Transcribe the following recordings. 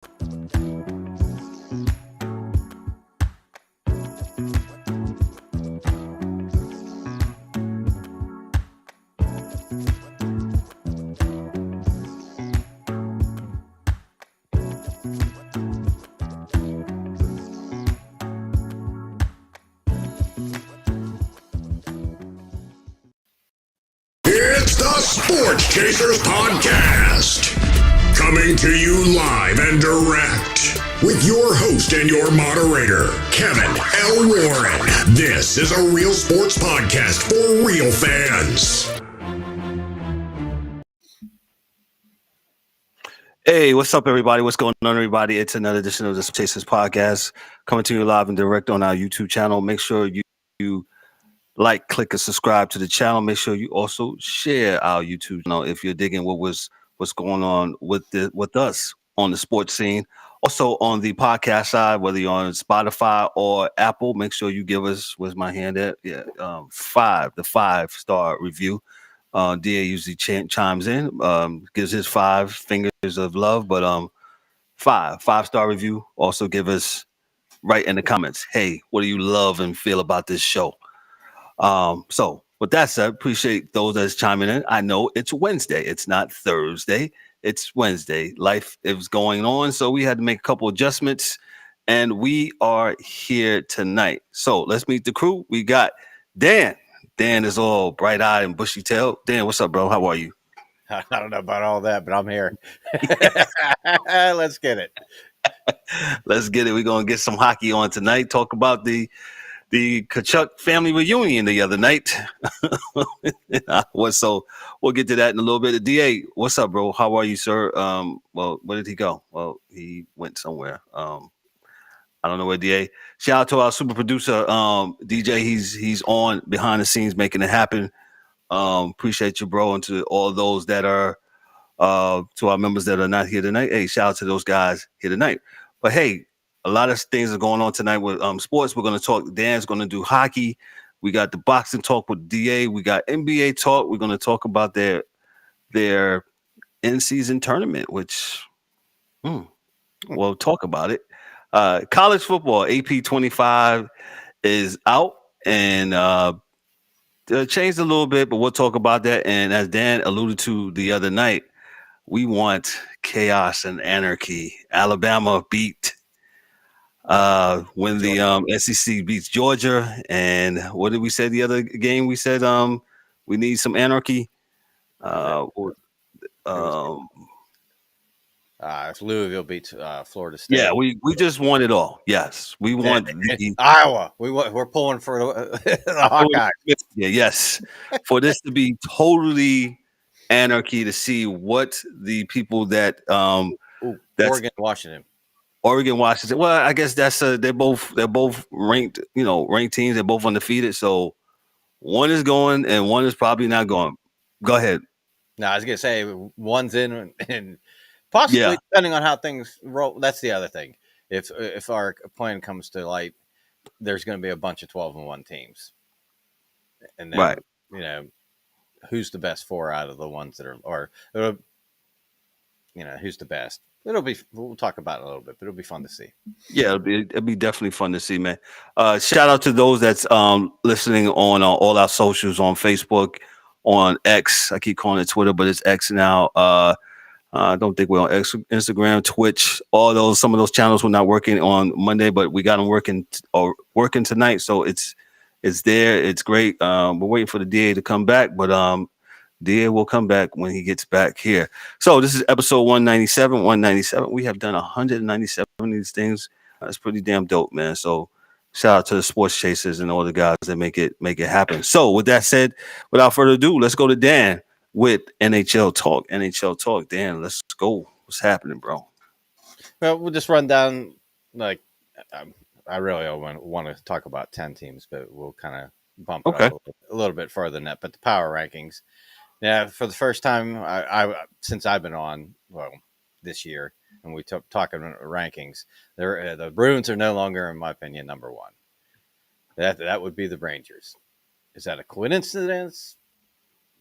It's the Sports Chasers Podcast, coming to you live and direct with your host and your moderator, Kevin L. Warren. This is a real sports podcast for real fans. Hey, what's up, everybody? What's going on, everybody? It's another edition of the Sports Chasers Podcast, coming to you live and direct on our YouTube channel. Make sure you like, click, and subscribe to the channel. Make sure you also share our YouTube channel if you're digging what's going on with us on the sports scene. Also on the podcast side, whether you're on Spotify or Apple, make sure you give us, where's my hand at? Yeah, the 5-star review. DA usually chimes in, gives his 5 fingers of love, but 5-star review. Also give us right in the comments, hey, what do you love and feel about this show? So with that said, appreciate those that's chiming in. I know it's Wednesday. It's not Thursday. It's Wednesday. Life is going on. So we had to make a couple adjustments, and we are here tonight. So let's meet the crew. We got Dan. Dan is all bright-eyed and bushy-tailed. Dan, what's up, bro? How are you? I don't know about all that, but I'm here. Let's get it. Let's get it. We're going to get some hockey on tonight. Talk about the Tkachuk family reunion the other night. So we'll get to that in a little bit. The DA, what's up, bro? How are you, sir? Well, where did he go? Well, he went somewhere. I don't know where, DA. Shout out to our super producer, DJ. He's on behind the scenes making it happen. Appreciate you, bro, and to all those that are to our members that are not here tonight. Hey, shout out to those guys here tonight. But hey, a lot of things are going on tonight with sports. We're going to talk. Dan's going to do hockey. We got the boxing talk with DA. We got NBA talk. We're going to talk about their in-season tournament, which we'll talk about it. College football, AP 25 is out and changed a little bit, but we'll talk about that. And as Dan alluded to the other night, we want chaos and anarchy. Alabama beat when the SEC beats Georgia. And what did we say the other game? We said we need some anarchy. If Louisville beats Florida State. Yeah, we just want it all. Yes, we want Iowa. We're pulling for the Hawkeyes. Yeah, yes, for this to be totally anarchy, to see what the people that Oregon, Washington. Well, I guess that's they're both ranked teams. They're both undefeated. So one is going and one is probably not going. Go ahead. No, I was gonna say one's in and possibly depending on how things roll. That's the other thing. If our plan comes to light, there's going to be a bunch of 12-1 teams, and then who's the best 4 out of the ones that are, who's the best. We'll talk about it a little bit, but it'll be fun to see. Yeah, it'll be definitely fun to see, man. Shout out to those that's listening on all our socials, on Facebook, on X. I keep calling it Twitter, but it's X now. I don't think we're on Instagram, Twitch, some of those channels were not working on Monday, but we got them working tonight. So it's there. It's great. We're waiting for the DA to come back, but DA will come back when he gets back here. So this is episode 197. We have done 197 of these things. That's pretty damn dope, man. So shout out to the Sports Chasers and all the guys that make it happen. So with that said, without further ado, let's go to Dan with NHL Talk. Dan, let's go. What's happening, bro? Well, we'll just run down, I really want to talk about 10 teams, but we'll kind of bump it up a little bit further than that. But the power rankings. Yeah, for the first time I since I've been on, this year, and we talking rankings, the Bruins are no longer, in my opinion, number one. That would be the Rangers. Is that a coincidence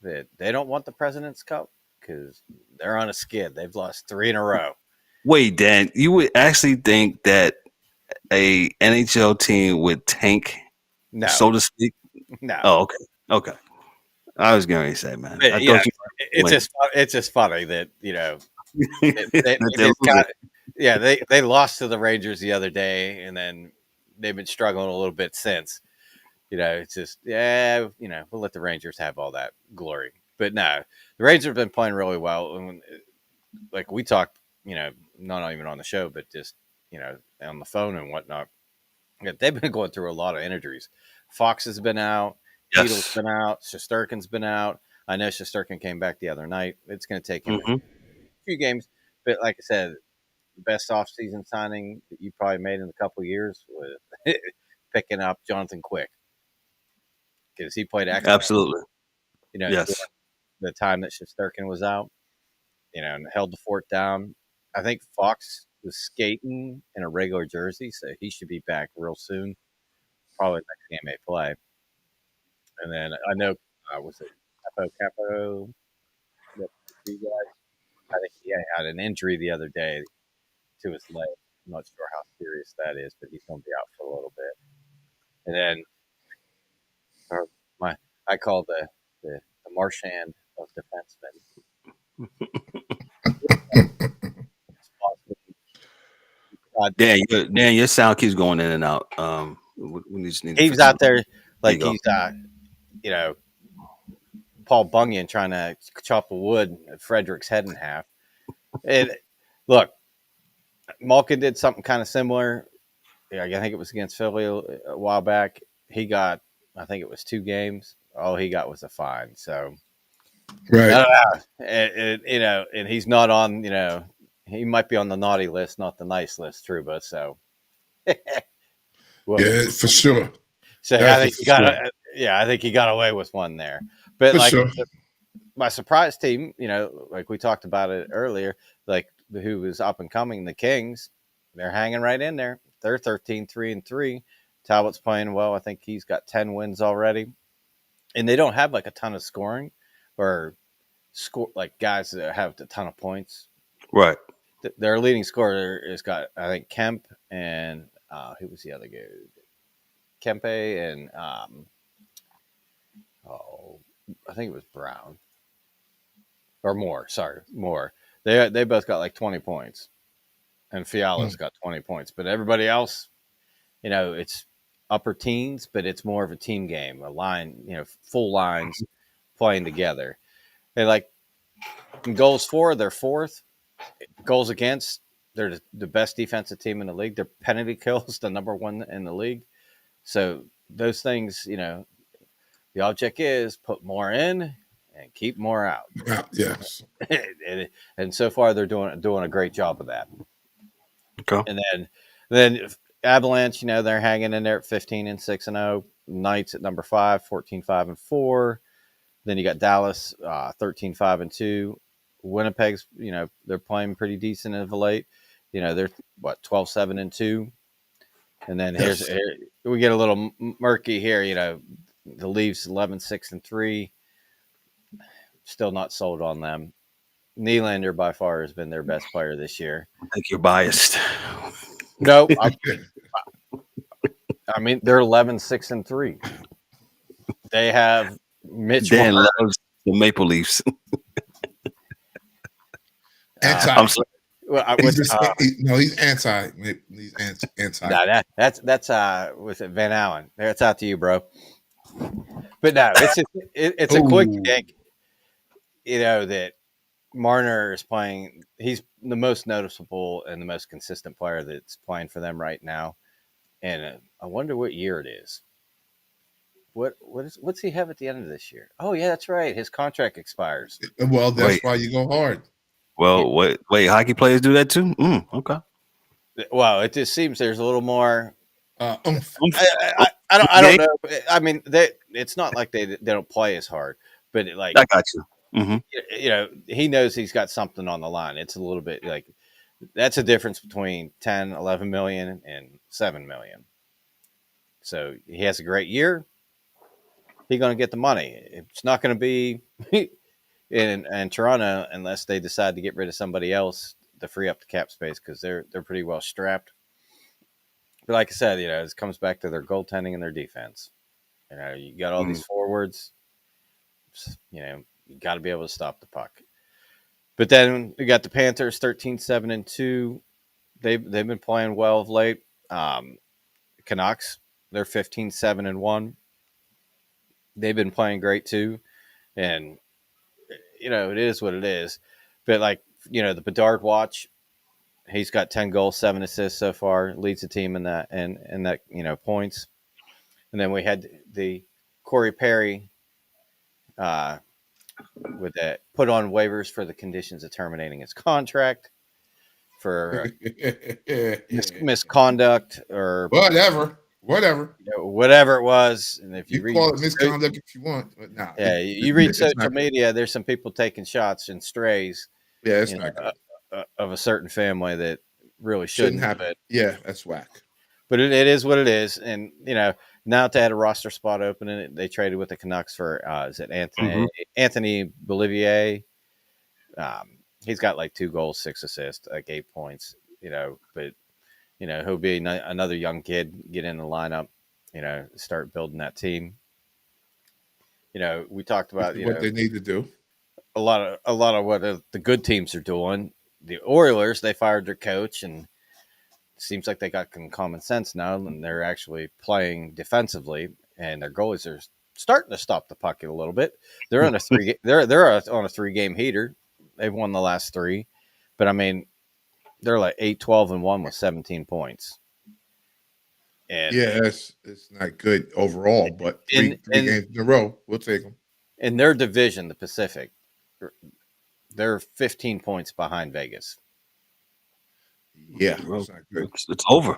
that they don't want the President's Cup? Because they're on a skid. They've lost 3 in a row. Wait, Dan, you would actually think that a NHL team would tank, No, so to speak? no. Oh, okay. Okay. I was going to say, man. I But, thought you it's went. just funny that they They're just losing. got they lost to the Rangers the other day, and then they've been struggling a little bit since. It's just we'll let the Rangers have all that glory. But no, the Rangers have been playing really well. And like we talked, not even on the show, but just on the phone and whatnot. Yeah, they've been going through a lot of injuries. Fox has been out. Heedle's Yes. been out. Shesterkin's been out. I know Shesterkin came back the other night. It's going to take him a Hmm. few games, but like I said, the best offseason signing that you probably made in a couple of years was picking up Jonathan Quick because he played excellent. Absolutely. During Yes. the time that Shesterkin was out, and held the fort down. I think Fox was skating in a regular jersey, so he should be back real soon. Probably next game they play. And then I know, was it Capo? The guy? I think he had an injury the other day to his leg. I'm not sure how serious that is, but he's going to be out for a little bit. And then my I call the Marchand of defensemen. Dan, your sound keeps going in and out. We just need to He's fix it. out there There you like go. he's Paul Bunyan trying to chop a wood at Frederick's head in half. And look, Malkin did something kind of similar. I think it was against Philly a while back. He got, I think it was 2 games. All he got was a fine. So, Right. I don't know. And he's not on, he might be on the naughty list, not the nice list, Truba. So, well, Yeah, for sure. so I That's think for sure. I think he got away with one there. But For like sure. my surprise team, like we talked about it earlier, like who was up and coming, the Kings, they're hanging right in there. They're 13-3-3. Talbot's playing well. I think he's got 10 wins already. And they don't have like a ton of scoring or score like guys that have a ton of points. Right. Their leading scorer has got, I think, Kemp and who was the other guy? Kempe and I think it was Brown or Moore. Sorry, Moore. They both got like 20 points, and Fiala's got 20 points. But everybody else, it's upper teens, but it's more of a team game, a line, full lines playing together. They like in goals for, they're fourth. Goals against, they're the best defensive team in the league. Their penalty kills, the number one in the league. So those things, the object is put more in and keep more out. Yes. And so far they're doing a great job of that. Okay. And then Avalanche, they're hanging in there at 15-6-0. Knights at number 5, 14-5-4. Then you got Dallas, 13-5-2. Winnipeg's, they're playing pretty decent of late. They're 12-7-2. And then Yes. here we get a little murky here. The Leafs 11-6-3. Still not sold on them. Nylander by far has been their best player this year. I think you're biased. No, I mean they're 11-6-3. They have Mitch. Dan loves the Maple Leafs. Anti. I'm sorry. Well, he's anti. He's anti. No, that's was it Van Allen? That's out to you, bro. But no, it's a quick take. That Marner is playing. He's the most noticeable and the most consistent player that's playing for them right now. And I wonder what year it is. What's he have at the end of this year? Oh yeah, that's right. His contract expires. Well, that's why you go hard. Well, wait, hockey players do that too? Okay. Well, it just seems there's a little more. I don't know. I mean, it's not like they don't play as hard, but I got you. Mm-hmm. He knows he's got something on the line. It's a little bit like that's a difference between 10, 11 million and 7 million. So he has a great year. He's going to get the money. It's not going to be in Toronto unless they decide to get rid of somebody else to free up the cap space because they're pretty well strapped. But like I said, it comes back to their goaltending and their defense. You got all these forwards. You got to be able to stop the puck. But then we got the Panthers 13-7-2. They've been playing well of late. Canucks, they're 15-7-1. They've been playing great too. And it is what it is. But the Bedard watch, he's got 10 goals, 7 assists so far, leads the team in that and that points. And then we had the Corey Perry with that put on waivers for the conditions of terminating his contract for misconduct or whatever it was. And if you read, call it misconduct if you want, but nah. Yeah, you read social media, there's some people taking shots and strays. Yeah, it's not good. Of a certain family that really shouldn't happen. Yeah, that's whack. But it is what it is. And, now to add a roster spot open, and they traded with the Canucks for, is it Anthony Bolivier? He's got 2 goals, 6 assists, 8 points, but, he'll be another young kid, get in the lineup, start building that team. We talked about, what they need to do. A lot of what the good teams are doing. The Oilers, they fired their coach, and it seems like they got some common sense now, and they're actually playing defensively, and their goalies are starting to stop the puck a little bit. They're on a 3-game heater. They've won the last 3, but I mean, they're 8-12-1 with 17 points. And yeah, it's not good overall, but three games in a row, we'll take them. In their division, the Pacific, they're 15 points behind Vegas. Yeah, it's not good. It's over.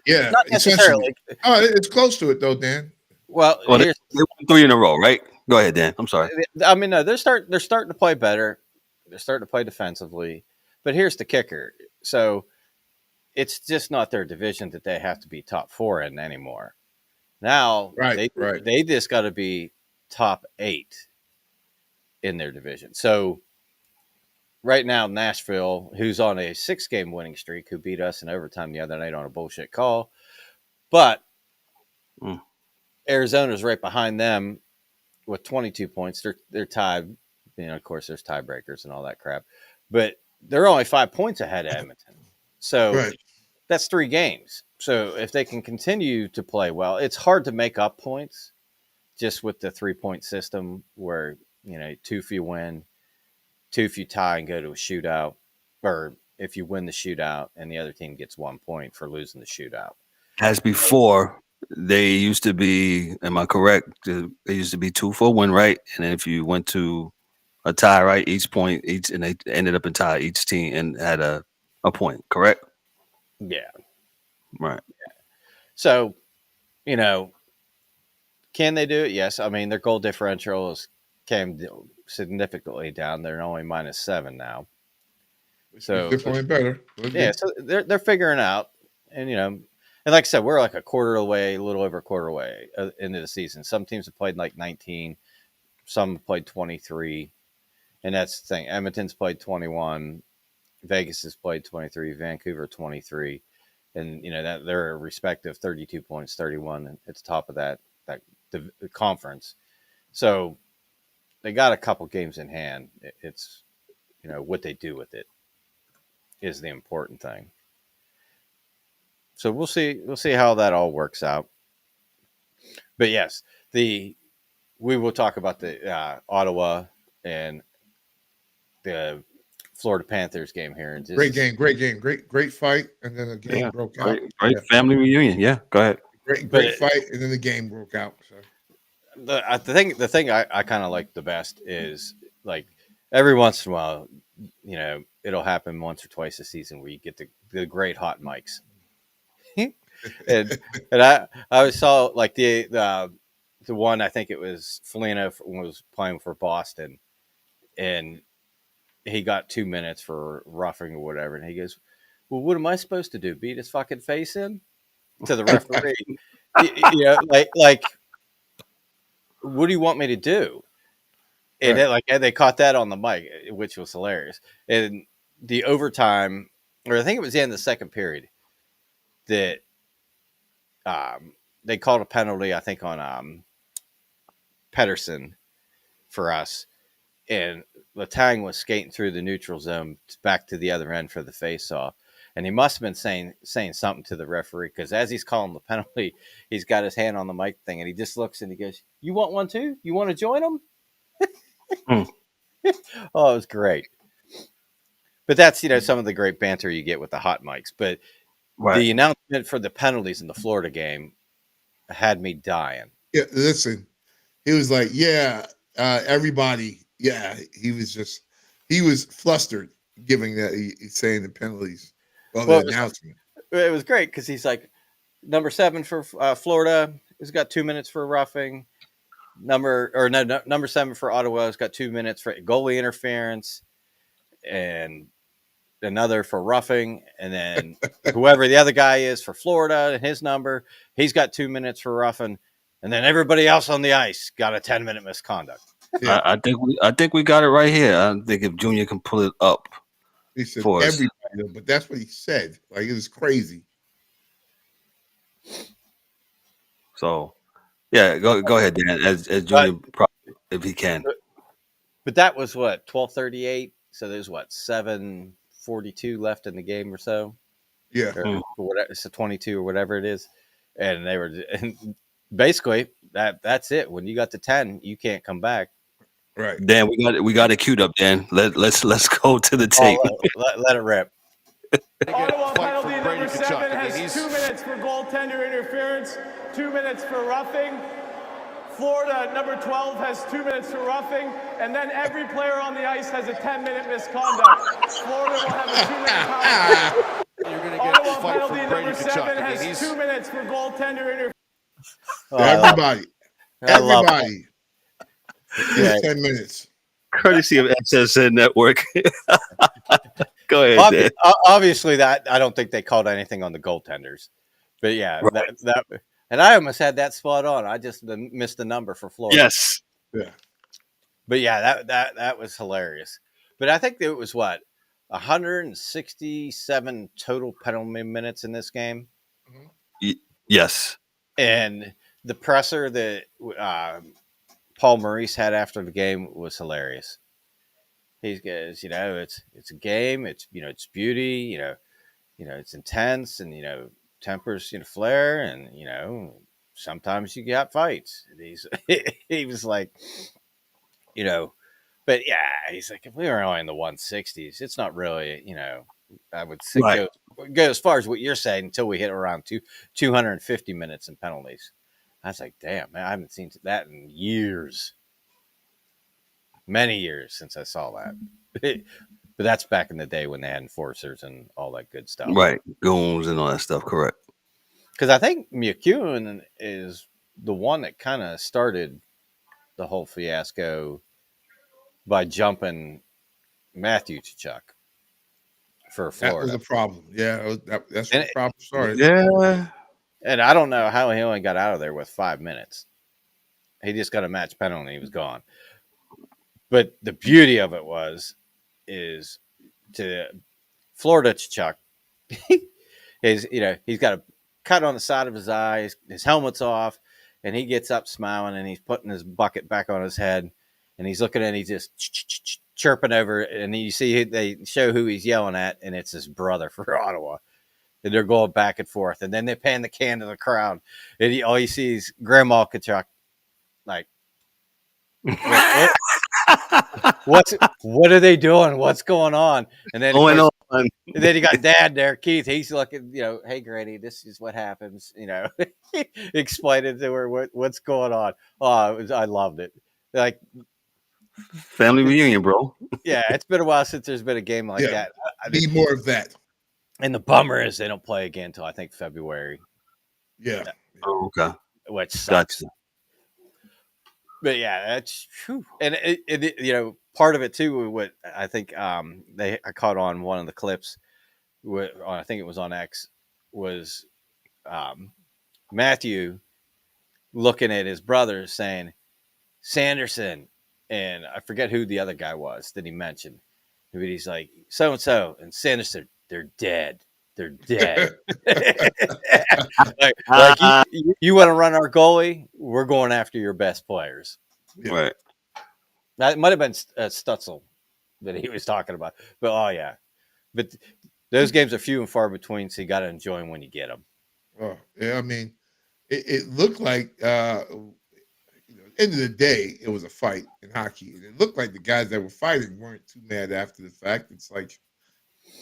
Yeah, not necessarily. It's close to it though, Dan. Well, they won 3 in a row, right? Go ahead, Dan. I'm sorry. I mean, no, they're starting to play better. They're starting to play defensively. But here's the kicker. So it's just not their division that they have to be top 4 in anymore. Now, they just got to be top 8 in their division. So right now, Nashville, who's on a 6-game winning streak, who beat us in overtime the other night on a bullshit call, but Arizona's right behind them with 22 points. They're tied. Of course, there's tiebreakers and all that crap, but they're only 5 points ahead of Edmonton. So that's 3 games. So if they can continue to play well, it's hard to make up points just with the 3-point system where, 2 if you win, 2 if you tie and go to a shootout, or if you win the shootout and the other team gets 1 point for losing the shootout. As before, they used to be, am I correct? They used to be 2 for a win, right? And then if you went to a tie, right, and they ended up in tie, each team and had a point, correct? Yeah. Right. Yeah. So, can they do it? Yes. I mean, their goal differential came significantly down. They're only -7 now. So they're playing better. Yeah, so they're figuring out, and and like I said, we're a quarter away, a little over a quarter away into the season. Some teams have played 19, some have played 23, and that's the thing. Edmonton's played 21, Vegas has played 23, Vancouver 23, and that they're a respective 32 points, 31 at the top of that the conference. So they got a couple games in hand. It's what they do with it is the important thing. So we'll see how that all works out. But yes, we will talk about the Ottawa and the Florida Panthers game here. And great game, great fight, and then the game broke out. Great family reunion. Yeah, go ahead. Great fight, and then the game broke out. So. The thing I kind of like the best is every once in a while, it'll happen once or twice a season where you get the great hot mics. and I always saw the one, I think it was Foligno was playing for Boston, and he got 2 minutes for roughing or whatever, and he goes, "Well, what am I supposed to do? Beat his fucking face in?" To the referee, what do you want me to do? And they caught that on the mic, which was hilarious. And the overtime, or I think it was the end of the second period, that they called a penalty, I think, on Pedersen for us. And Letang was skating through the neutral zone back to the other end for the face-off. And he must have been saying something to the referee, because as he's calling the penalty, he's got his hand on the mic thing, and he just looks and he goes, "You want one too? You want to join them?" Oh, it was great. But that's, some of the great banter you get with the hot mics. But the announcement for the penalties in the Florida game had me dying. Yeah, listen, he was like, everybody. Yeah, he was flustered giving that, he's saying the penalties. The announcement. It was great because he's like, number 7 for Florida has got 2 minutes for roughing. Number 7 for Ottawa has got 2 minutes for goalie interference, and another for roughing, and then whoever the other guy is for Florida and his number, he's got 2 minutes for roughing, and then everybody else on the ice got a 10-minute misconduct. Yeah. I think we got it right here. I think if Junior can pull it up, he said everybody, but that's what he said. Like, it was crazy. So, yeah, go ahead, Dan. As Junior, if he can. But that was what, 12:38. So there's what, 7:42 left in the game or so. Yeah, or whatever, it's a 22 or whatever it is, and they were, and basically that's it. When you got to 10, you can't come back. Right, Dan, we got it queued up. Dan, let's go to the tape. Let it rip. Ottawa penalty number 7 has 2 minutes for goaltender interference, 2 minutes for roughing. Florida number 12 has 2 minutes for roughing, and then every player on the ice has a 10-minute misconduct. Florida will have a 2-minute power. You're going to get Ottawa penalty number 7 has 2 minutes for goaltender interference. Everybody. Yeah. 10 minutes. Courtesy of SSN Network. Go ahead, Dan. Obviously, that I don't think they called anything on the goaltenders, but yeah, right. that and I almost had that spot on. I just missed the number for Florida. Yes. Yeah. But yeah, that was hilarious. But I think it was 167 total penalty minutes in this game. Yes. And the presser that Paul Maurice had after the game was hilarious. He goes, it's a game. It's it's beauty. It's intense, and tempers flare, and sometimes you got fights. And he was like, but yeah, he's like, if we were only in the 160s, it's not really, I would say go as far as what you're saying until we hit around 250 minutes in penalties. I was like, damn, man, I haven't seen that in years. Many years since I saw that. But that's back in the day when they had enforcers and all that good stuff. Right. Goons and all that stuff, correct. Because I think McEwen is the one that kind of started the whole fiasco by jumping Matthew Tkachuk for Florida. That was a problem. Yeah, that's where the problem started. Yeah. And I don't know how he only got out of there with 5 minutes. He just got a match penalty and he was gone. But the beauty of it is to Florida Tkachuk, he's got a cut on the side of his eye, his helmet's off, and he gets up smiling, and he's putting his bucket back on his head, and he's looking at it, and he's just chirping over it, and you see they show who he's yelling at, and it's his brother for Ottawa. And they're going back and forth, and then they pan the can to the crowd, and all you see is Grandma Tkachuk, like, what are they doing? What's going on? And then then you got Dad there, Keith. He's looking, hey Granny, this is what happens. Explaining to her what's going on. Oh, I loved it. Like family reunion, bro. Yeah, it's been a while since there's been a game like that. I need more of that. And the bummer is they don't play again until I think February. Yeah. Oh, okay. Which sucks. Gotcha. But yeah, that's true. And it, part of it too, what I think I caught on one of the clips, I think it was on X, was Matthew looking at his brother saying, Sanderson, and I forget who the other guy was that he mentioned. But he's like, so and so and Sanderson, they're dead. They're dead. like you want to run our goalie? We're going after your best players. Yeah. Right. That might have been Stutzel that he was talking about. But oh yeah, but those games are few and far between, so you got to enjoy them when you get them. Oh, yeah. I mean, it looked like, end of the day, it was a fight in hockey. And it looked like the guys that were fighting weren't too mad after the fact. It's like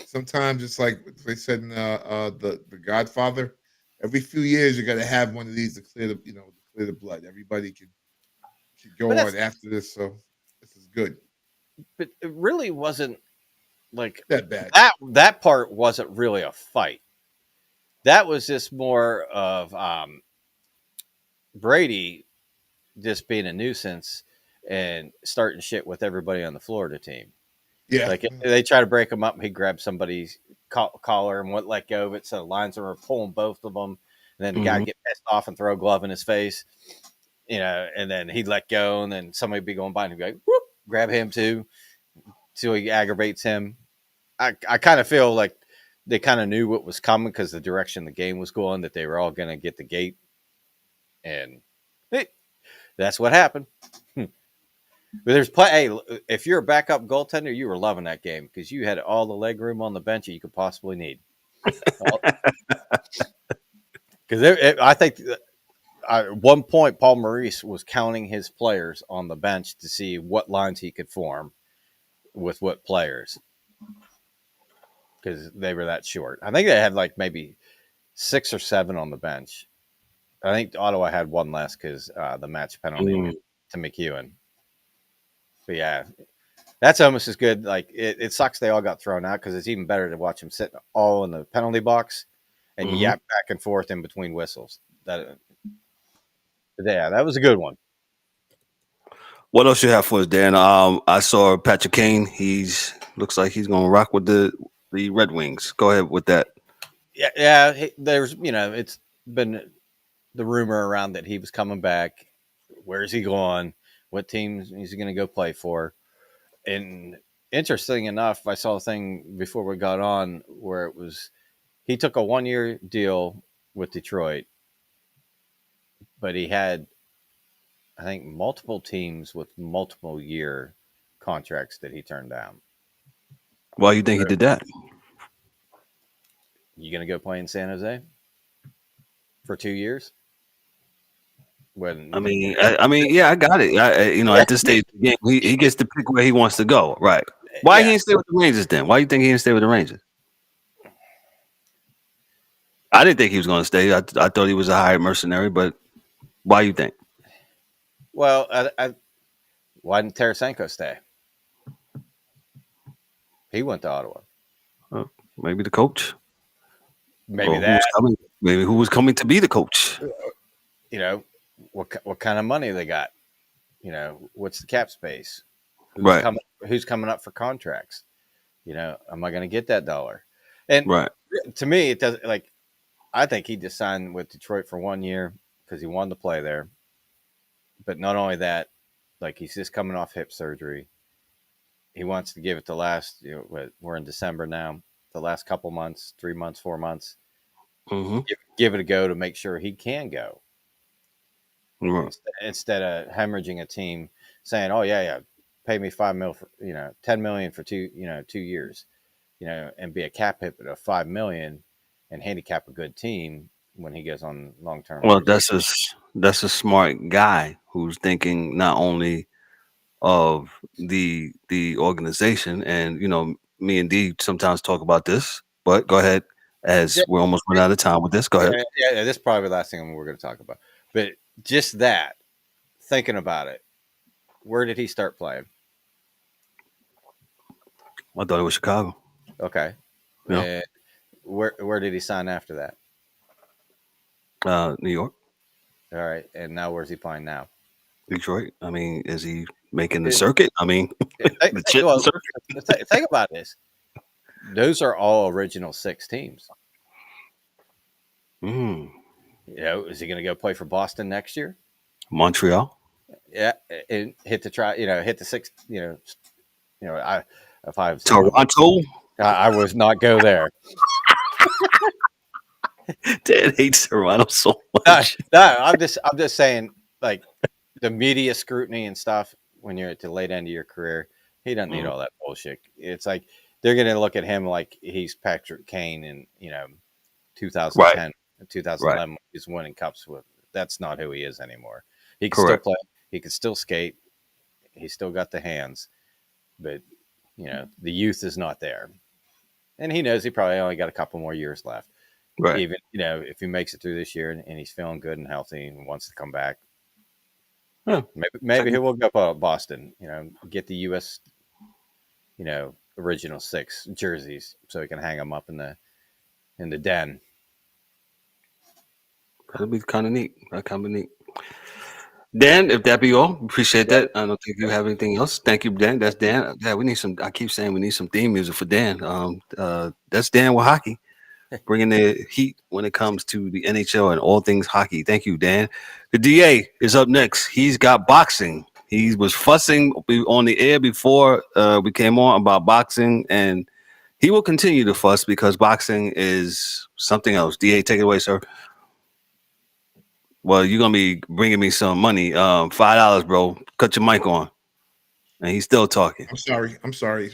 sometimes it's like they said in the Godfather. Every few years, you got to have one of these to clear the blood. Everybody can go on after this, so this is good. But it really wasn't like that bad. That part wasn't really a fight. That was just more of Brady just being a nuisance and starting shit with everybody on the Florida team. Yeah, like they try to break him up, he grabbed somebody's collar and wouldn't let go of it. So the lines were pulling both of them, and then the guy get pissed off and throw a glove in his face, and then he'd let go, and then somebody would be going by and he'd be like, whoop, grab him too, till he aggravates him. I kind of feel like they kind of knew what was coming because the direction the game was going, that they were all going to get the gate, and that's what happened. But there's hey, if you're a backup goaltender, you were loving that game because you had all the leg room on the bench that you could possibly need. Because I think at one point Paul Maurice was counting his players on the bench to see what lines he could form with what players, because they were that short. I think they had like maybe 6 or 7 on the bench. I think Ottawa had one less because the match penalty to McEwen. But yeah, that's almost as good. Like it sucks they all got thrown out because it's even better to watch them sit all in the penalty box and yap back and forth in between whistles. That was a good one. What else you have for us, Dan? I saw Patrick Kane. Looks like he's going to rock with the Red Wings. Go ahead with that. Yeah. There's it's been the rumor around that he was coming back. Where's he going? What team is he going to go play for? And interesting enough, I saw a thing before we got on where it was he took a 1-year deal with Detroit, but he had, I think, multiple teams with multiple year contracts that he turned down. Why do you think he did that? You going to go play in San Jose for 2 years? I mean, yeah, I got it. At this stage of the game, he gets to pick where he wants to go, right? Why he didn't stay with the Rangers then? Why do you think he didn't stay with the Rangers? I didn't think he was going to stay. I thought he was a hired mercenary, but why do you think? Well, why didn't Tarasenko stay? He went to Ottawa. Maybe the coach. Maybe that. Maybe who was coming to be the coach. What kind of money they got? What's the cap space? Who's coming up for contracts? Am I going to get that dollar? And to me, it doesn't. Like, I think he just signed with Detroit for 1 year because he wanted to play there. But not only that, like, he's just coming off hip surgery. He wants to give it the last. We're in December now. The last couple months, 3 months, 4 months. Give it a go to make sure he can go. Instead of hemorrhaging a team, saying, "Oh yeah, pay me $5 million for $10 million for 2 years, and be a cap hit of $5 million and handicap a good team when he goes on long term." Well, that's a smart guy who's thinking not only of the organization, and me and Dee sometimes talk about this, but go ahead, as we're almost running out of time with this. Go ahead. Yeah, this is probably the last thing we're going to talk about, but just that, thinking about it, where did he start playing? I thought it was Chicago. Okay. Yeah. And where did he sign after that? New York. All right. And now where's he playing now? Detroit. I mean, is he making the circuit? I mean, think about this. Those are all original 6 teams. Is he going to go play for Boston next year? Montreal. Yeah, and hit the 6. I If I've Toronto. I was not go there. Dan hates Toronto so No, much. I'm just saying, like the media scrutiny and stuff when you're at the late end of your career, he doesn't need all that bullshit. It's like they're gonna look at him like he's Patrick Kane in 2010, 2011 when he's winning cups with. That's not who he is anymore. He can still play. He can still skate. He's still got the hands, but the youth is not there, and he knows he probably only got a couple more years left. Right. Even if he makes it through this year and he's feeling good and healthy and wants to come back, maybe he will go to Boston. Get the U.S. Original 6 jerseys so he can hang them up in the den. That'd be kind of neat. Dan, if that be all, appreciate that. I don't think you have anything else. Thank you, Dan. That's Dan. Yeah, we need some. I keep saying we need some theme music for Dan. That's Dan with hockey, bringing the heat when it comes to the NHL and all things hockey. Thank you, Dan. The DA is up next. He's got boxing. He was fussing on the air before we came on about boxing, and he will continue to fuss because boxing is something else. DA, take it away, sir. Well, you're gonna be bringing me some money. $5, bro. Cut your mic on. And he's still talking. I'm sorry. Sorry.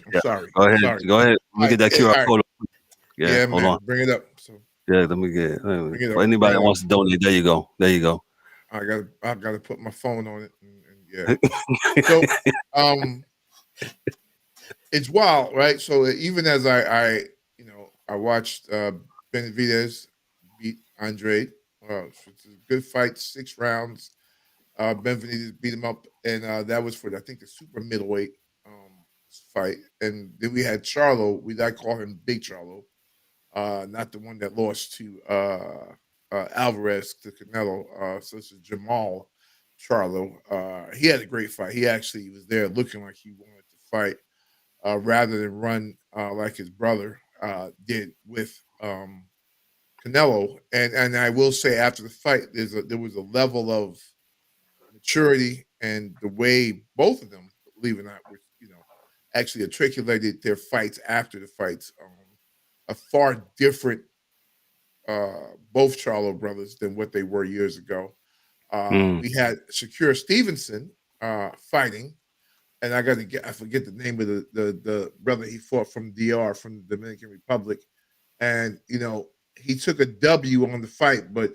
Go ahead. Sorry. Go ahead. Let me get that QR code. Yeah, hold man. on. Bring it up. So yeah, let me get it. For anybody that wants to donate, there you go. I gotta put my phone on it. And yeah. So it's wild, right? So even as I watched Benavidez beat Andre. It's a good fight, 6 rounds. Benavidez beat him up, and that was for I think the super middleweight fight. And then we had Charlo. I call him Big Charlo, not the one that lost to Alvarez to Canelo. So this is Jamal Charlo. He had a great fight. He actually was there looking like he wanted to fight rather than run like his brother did with Canelo. And I will say after the fight, there was a level of maturity and the way both of them, believe it or not, were, actually articulated their fights after the fights. A far different, both Charlo brothers than what they were years ago. We had Shakur Stevenson fighting, and I forget the name of the brother he fought from DR, from the Dominican Republic. And, he took a W on the fight, but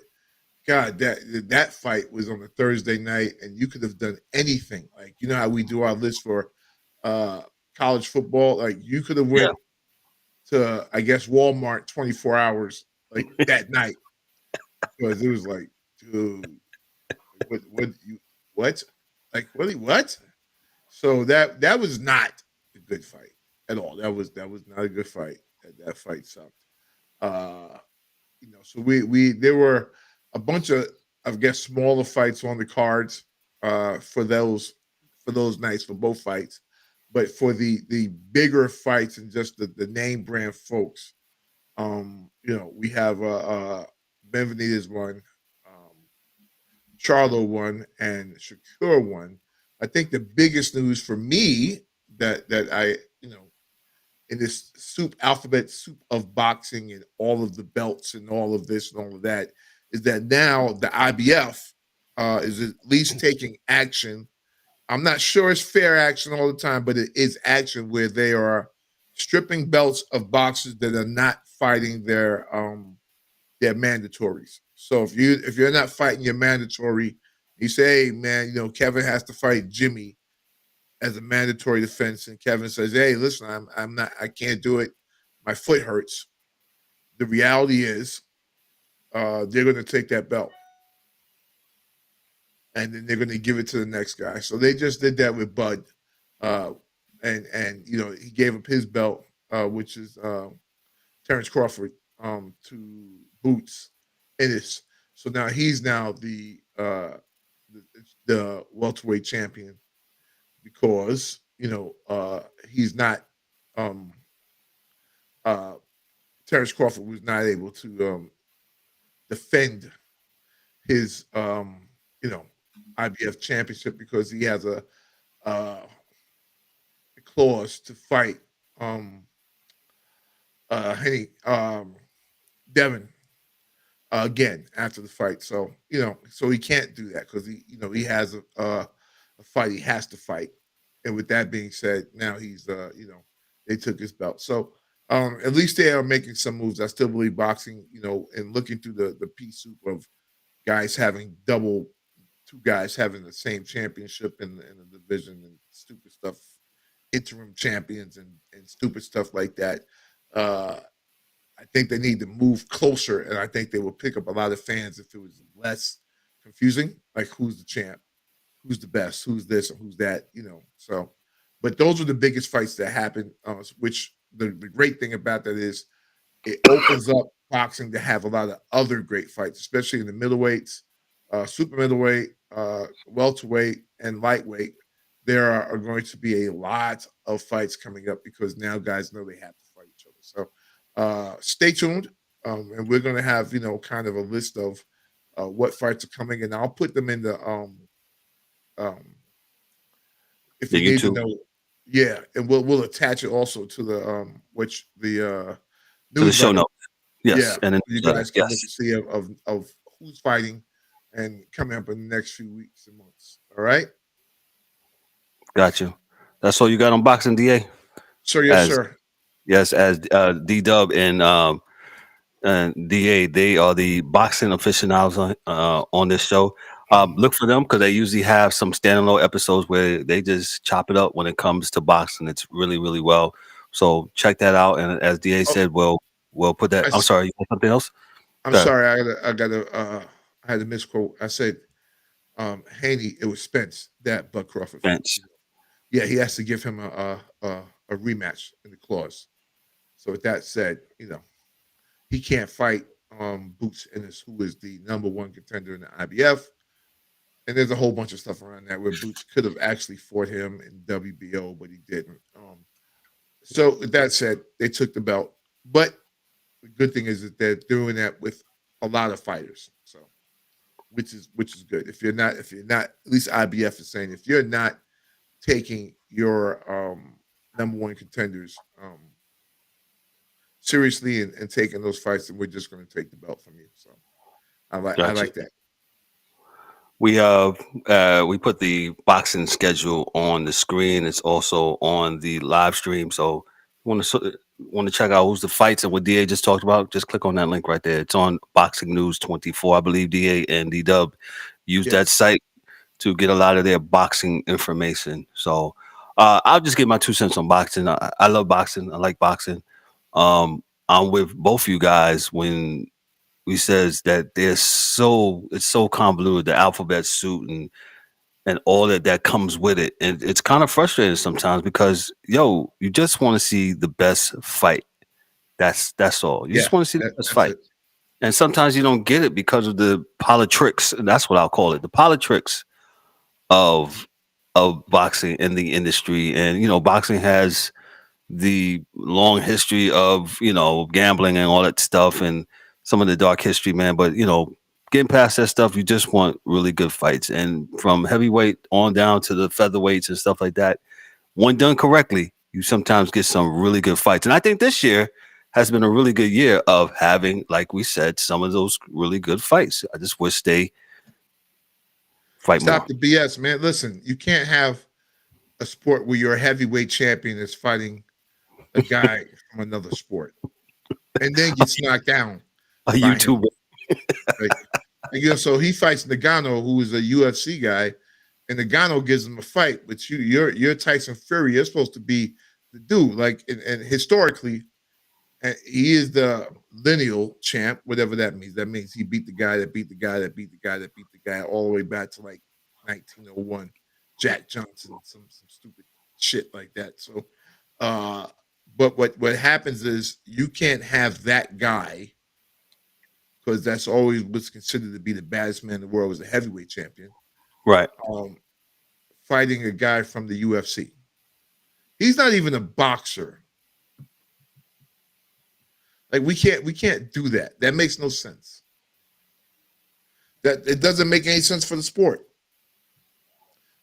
God, that fight was on a Thursday night, and you could have done anything. Like, you know how we do our list for college football? Like, you could have went to, I guess, Walmart 24 hours, like, that night. Because it was like, dude, what? Like, really, what? So that was not a good fight at all. That was not a good fight. That fight sucked. So there were a bunch of, I guess, smaller fights on the cards for those nights for both fights, but for the bigger fights and just the name brand folks, we have Benavidez won, Charlo won, and Shakur won. I think the biggest news for me that I in this alphabet soup of boxing and all of the belts and all of this and all of that is that now the IBF is at least taking action. I'm not sure it's fair action all the time, but it is action where they are stripping belts of boxers that are not fighting their mandatories. So if you're not fighting your mandatory, you say, hey man, Kevin has to fight Jimmy as a mandatory defense, and Kevin says, hey, listen, I can't do it. My foot hurts. The reality is they're going to take that belt. And then they're going to give it to the next guy. So they just did that with Bud. And he gave up his belt, which is Terrence Crawford, to Boots Ennis. So now he's the welterweight champion because he's not Terrence Crawford was not able to defend his IBF championship because he has a clause to fight Henny, Devin again after the fight. So so he can't do that because he has a fight he has to fight. And with that being said, now he's they took his belt. So at least they are making some moves. I still believe boxing, and looking through the pea soup of guys having two guys having the same championship in the division and stupid stuff, interim champions and stupid stuff like that. I think they need to move closer, and I think they will pick up a lot of fans if it was less confusing, like who's the champ, who's the best, who's this, and who's that, So, but those are the biggest fights that happen, which the great thing about that is it opens up boxing to have a lot of other great fights, especially in the middleweights, super middleweight, welterweight, and lightweight. There are going to be a lot of fights coming up because now guys know they have to fight each other. So stay tuned, and we're going to have kind of a list of what fights are coming, and I'll put them in the if you need to know, yeah, and we'll attach it also to the to the show notes. Yes, yeah, and then you guys can look and see of who's fighting and coming up in the next few weeks and months. All right. Got you. That's all you got on boxing, DA? Sir, yes, sir. Yes, as DDubb and DA, they are the boxing aficionados on this show. Look for them because they usually have some standalone episodes where they just chop it up when it comes to boxing. It's really, really well. So check that out. And as DA said, we'll put that. I'm sorry, you got something else? I'm sorry, I had a misquote. I said Haney, it was Spence that Bud Crawford. Spence. Yeah, he has to give him a rematch in the clause. So with that said, he can't fight Boots Ennis, who is the number one contender in the IBF. And there's a whole bunch of stuff around that where Boots could have actually fought him in WBO, but he didn't. So with that said, they took the belt. But the good thing is that they're doing that with a lot of fighters. So which is good. If you're not, at least IBF is saying if you're not taking your number one contenders seriously and taking those fights, then we're just going to take the belt from you. So I like that. We we put the boxing schedule on the screen. It's also on the live stream. So want to check out who's the fights and what DA just talked about, just click on that link right there. It's on Boxing News 24. I believe DA and DDubb use that site to get a lot of their boxing information. So I'll just get my 2 cents on boxing. I love boxing. I like boxing. I'm with both of you guys when he says that it's so convoluted, the alphabet soup and all that comes with it. And it's kind of frustrating sometimes because you just want to see the best fight. That's all. You just want to see the best fight. It. And sometimes you don't get it because of the politics. And that's what I'll call it. The politics of boxing in the industry. And boxing has the long history of gambling and all that stuff and some of the dark history, man. But getting past that stuff, you just want really good fights. And from heavyweight on down to the featherweights and stuff like that, when done correctly, you sometimes get some really good fights. And I think this year has been a really good year of having, like we said, some of those really good fights. I just wish they fight more. Stop the BS, man. Listen, you can't have a sport where your heavyweight champion is fighting a guy from another sport and then gets knocked down. A YouTuber. Right? So he fights Nagano, who is a UFC guy, and Nagano gives him a fight. But you're Tyson Fury. You're supposed to be the dude. Like, and historically, he is the lineal champ, whatever that means. That means he beat the guy that beat the guy that beat the guy that beat the guy all the way back to like 1901, Jack Johnson, some stupid shit like that. So, but what happens is you can't have that guy, because that's always what's considered to be the baddest man in the world, as a heavyweight champion. Right. Fighting a guy from the UFC. He's not even a boxer. Like we can't do that. That makes no sense. That it doesn't make any sense for the sport.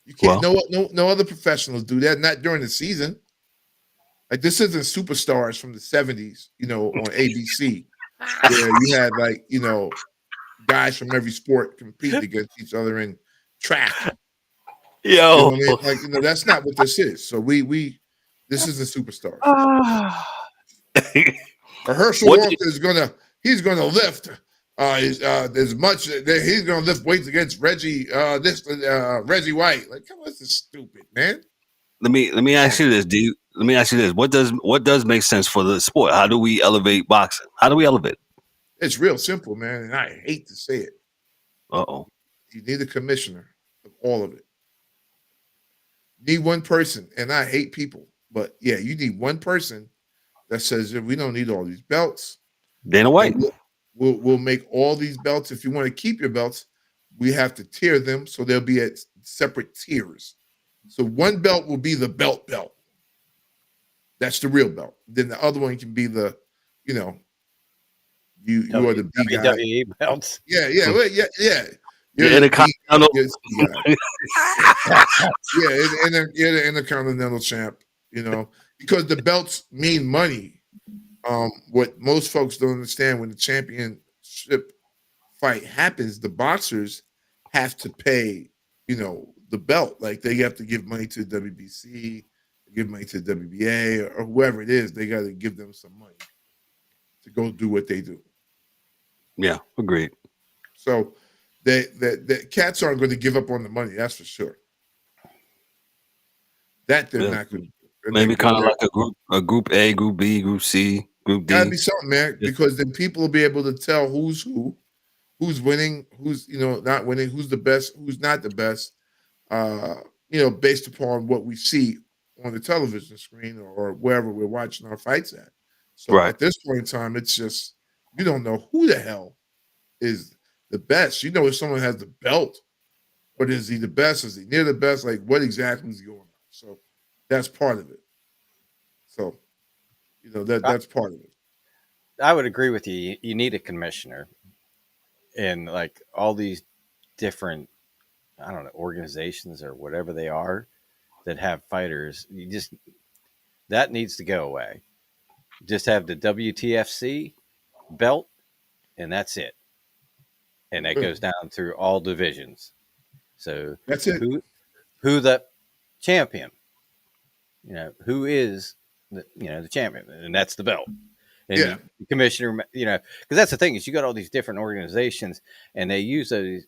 You can't. No other professionals do that. Not during the season. Like this isn't Superstars from the 70s, on ABC, where you had like, guys from every sport competing against each other in track. Yo, you know what I mean? Like, that's not what this is. So this isn't Superstars. Herschel Walker he's gonna lift as much. He's gonna lift weights against Reggie White. Like, come on, this is stupid, man. Let me ask you this, dude. Let me ask you this: what does make sense for the sport? How do we elevate boxing? How do we elevate? It's real simple, man, and I hate to say it. Uh-oh. You need a commissioner of all of it. You need one person, and I hate people, but yeah, you need one person that says we don't need all these belts. Dana White. We'll make all these belts. If you want to keep your belts, we have to tier them so they'll be at separate tiers. So one belt will be the belt. That's the real belt. Then the other one can be the, you are the B guy. WWE belts. Yeah. You're the Intercontinental. You're the Intercontinental champ. Because the belts mean money. What most folks don't understand, when the championship fight happens, the boxers have to pay, the belt. Like, they have to give money to WBC, give money to WBA, or whoever it is. They got to give them some money to go do what they do. Yeah, agreed. So the cats aren't going to give up on the money. That's for sure. That they're not going to do. Maybe kind of like a group A, group B, group C, group D. Gotta be something, man, because then people will be able to tell who's winning, who's not winning, who's the best, who's not the best, based upon what we see on the television screen or wherever we're watching our fights at. So at this point in time, it's just you don't know who the hell is the best. If someone has the belt, but is he the best? Is he near the best? Like, what exactly is going on? So that's part of it. So, that's part of it. I would agree with you. You need a commissioner, and like all these different, I don't know, organizations or whatever they are that have fighters. That needs to go away. Just have the WTFC belt, and that's it. And that goes down through all divisions. So that's it. Who the champion? Who is the champion, and that's the belt. And the commissioner, because that's the thing is you got all these different organizations, and they use those.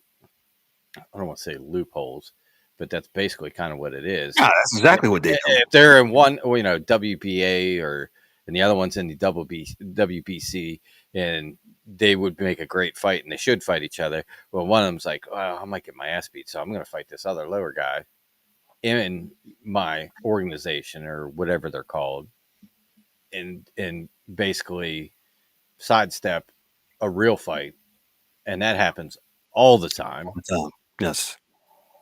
I don't want to say loopholes, but that's basically kind of what it is. Yeah, that's exactly what they do. If they're in one, WBA and the other one's in the WBC, and they would make a great fight, and they should fight each other. Well, one of them's like, "Well, I might get my ass beat, so I'm going to fight this other lower guy in my organization or whatever they're called, and basically sidestep a real fight," and that happens all the time. Yes.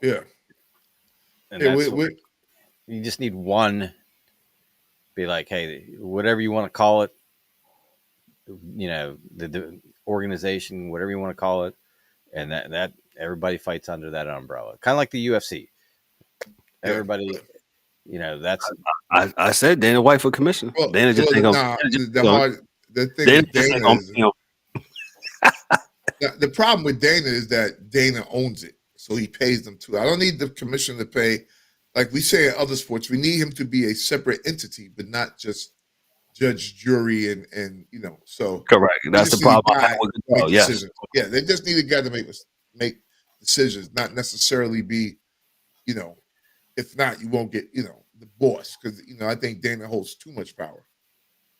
Yeah. And you just need one. Be like, hey, whatever you want to call it, the organization, whatever you want to call it, and that everybody fights under that umbrella, kind of like the UFC. Everybody, that's. I said Dana White for commissioner. Well, Dana just ain't gonna. The thing with Dana is, the problem with Dana is that Dana owns it, so he pays them too. I don't need the commissioner to pay. Like we say in other sports, we need him to be a separate entity, but not just judge, jury, and So correct. That's the problem. Yes. Yeah, they just need a guy to make decisions, not necessarily be, if not, you won't get, the boss, because I think Dana holds too much power.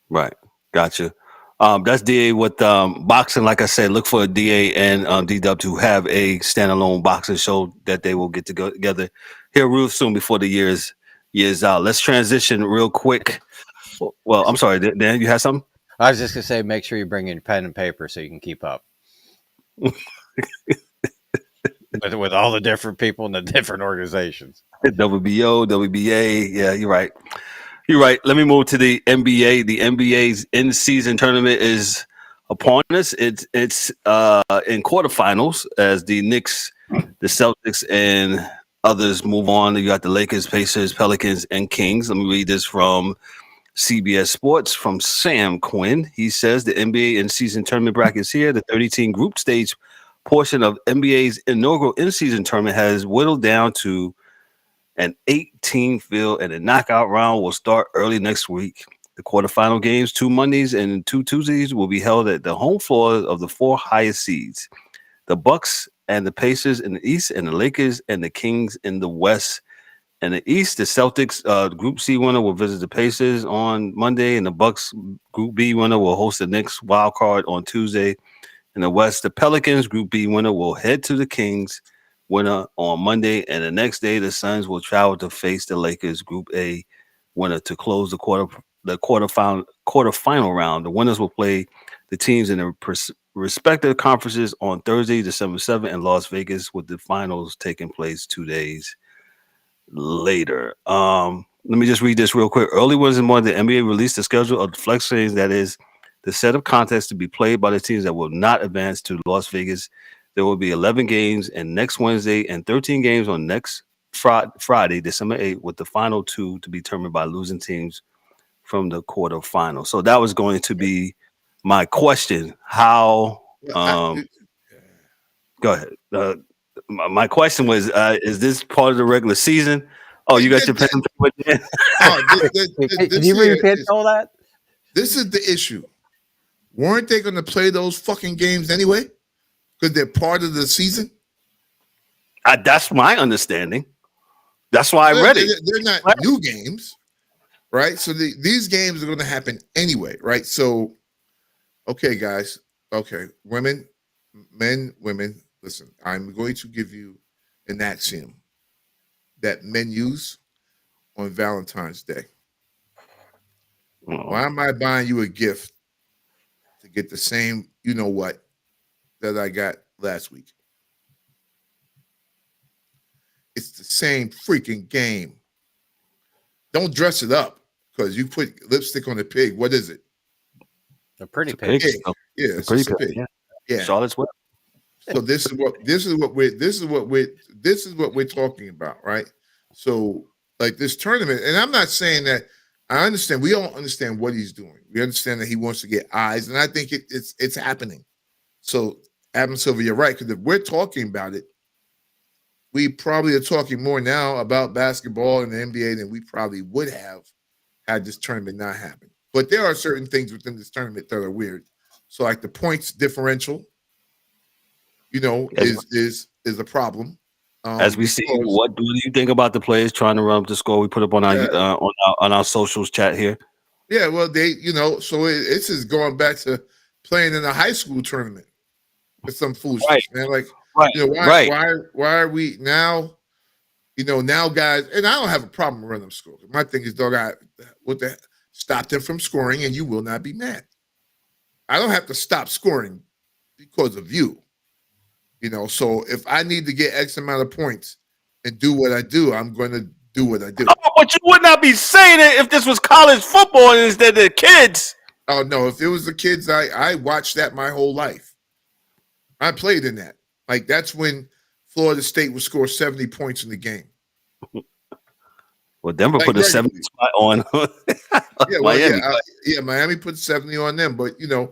Right. Gotcha. That's DA with boxing. Like I said, look for DA and DDubb to have a standalone boxing show that they will get to go together here real soon before the year's out. Let's transition real quick. Well, I'm sorry, Dan, you had something? I was just gonna say, make sure you bring in pen and paper so you can keep up with all the different people in the different organizations. WBO, WBA. Yeah, you're right. You're right. Let me move to the NBA. The NBA's in-season tournament is upon us. It's in quarterfinals as the Knicks, the Celtics, and others move on. You got the Lakers, Pacers, Pelicans, and Kings. Let me read this from CBS Sports from Sam Quinn. He says the NBA in-season tournament brackets here. The 30-team group stage portion of NBA's inaugural in-season tournament has whittled down to an 18 field, and the knockout round will start early next week. The quarterfinal games, 2 Mondays and 2 Tuesdays, will be held at the home floors of the 4 highest seeds: the Bucks and the Pacers in the East, and the Lakers and the Kings in the West. In the East, the Celtics Group C winner will visit the Pacers on Monday, and the Bucks Group B winner will host the Knicks wild card on Tuesday. In the West, the Pelicans Group B winner will head to the Kings winner on Monday, and the next day, the Suns will travel to face the Lakers Group A winner to close the quarterfinal round. The winners will play the teams in their respective conferences on Thursday, December 7th in Las Vegas, with the finals taking place 2 days later. Let me just read this real quick. Early Wednesday morning, the NBA released the schedule of the Flex Series, that is the set of contests to be played by the teams that will not advance to Las Vegas. There will be 11 games and next Wednesday and 13 games on next Friday, December 8th, with the final 2 to be determined by losing teams from the quarterfinal. So that was going to be my question. How go ahead. My question was, is this part of the regular season? Oh, you got your pen and paper there? Did you really pitch all that? This is the issue. Weren't they going to play those fucking games anyway? Because they're part of the season? That's my understanding. That's why I read it. They're not new games, right? So these games are going to happen anyway, right? So, okay, guys. Okay, women, men, women. Listen, I'm going to give you an axiom that men use on Valentine's Day. Why am I buying you a gift to get the same, you know what, that I got last week? It's the same freaking game. Don't dress it up because you put lipstick on a pig. What is it? A pretty pig. Yeah, it's a pig. Yeah. Charlotte's Web. So this is what we're talking about, right? So like this tournament, and I'm not saying that I understand. We all understand what he's doing. We understand that he wants to get eyes, and I think it's happening. So Adam Silver, you're right, because if we're talking about it, we probably are talking more now about basketball and the NBA than we probably would have had this tournament not happen. But there are certain things within this tournament that are weird. So like the points differential, you know, is a problem. As we see, what do you think about the players trying to run up the score? We put up on our socials chat here. Yeah, well, they, you know, so it's just going back to playing in a high school tournament with some foolishness, right, man. Like, you know, why are we now? You know, now guys, and I don't have a problem running them score. My thing is, dog, stop them from scoring, and you will not be mad. I don't have to stop scoring because of you. You know, so if I need to get X amount of points and do what I do, I'm going to do what I do. Oh, but you would not be saying it if this was college football instead of the kids. Oh, no. If it was the kids, I watched that my whole life. I played in that. Like, that's when Florida State would score 70 points in the game. Well, Denver put a 70 spot on Miami. Miami put 70 on them. But, you know,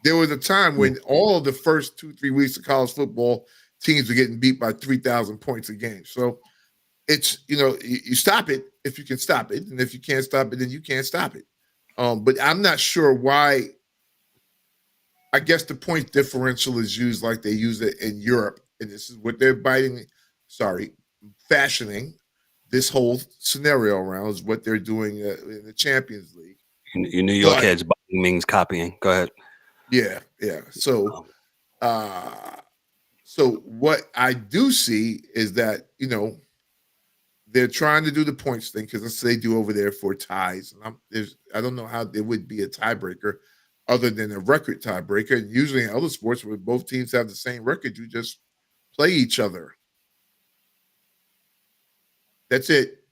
there was a time when all of the first 2-3 weeks of college football, teams were getting beat by 3,000 points a game. So it's, you know, you stop it if you can stop it. And if you can't stop it, then you can't stop it. But I'm not sure why. I guess the point differential is used like they use it in Europe. And this is what they're fashioning this whole scenario around is what they're doing in the Champions League. In New York heads means copying. Go ahead. Yeah. So, so what I do see is that, you know, they're trying to do the points thing because that's what they do over there for ties. And I don't know how there would be a tiebreaker other than a record tiebreaker. And usually in other sports where both teams have the same record, you just play each other. That's it.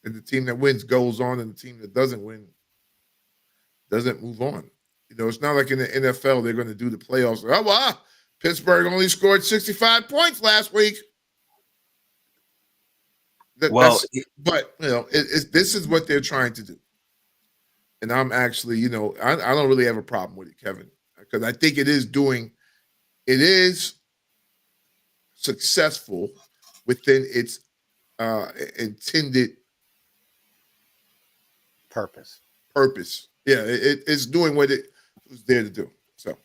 And the team that wins goes on, and the team that doesn't win doesn't move on. You know, it's not like in the NFL they're going to do the playoffs. Oh, wow, Pittsburgh only scored 65 points last week. But, you know, this is what they're trying to do. And I'm actually, I don't really have a problem with it, Kevin, because I think it is successful within its intended purpose. Yeah, it's doing what it was there to do. So,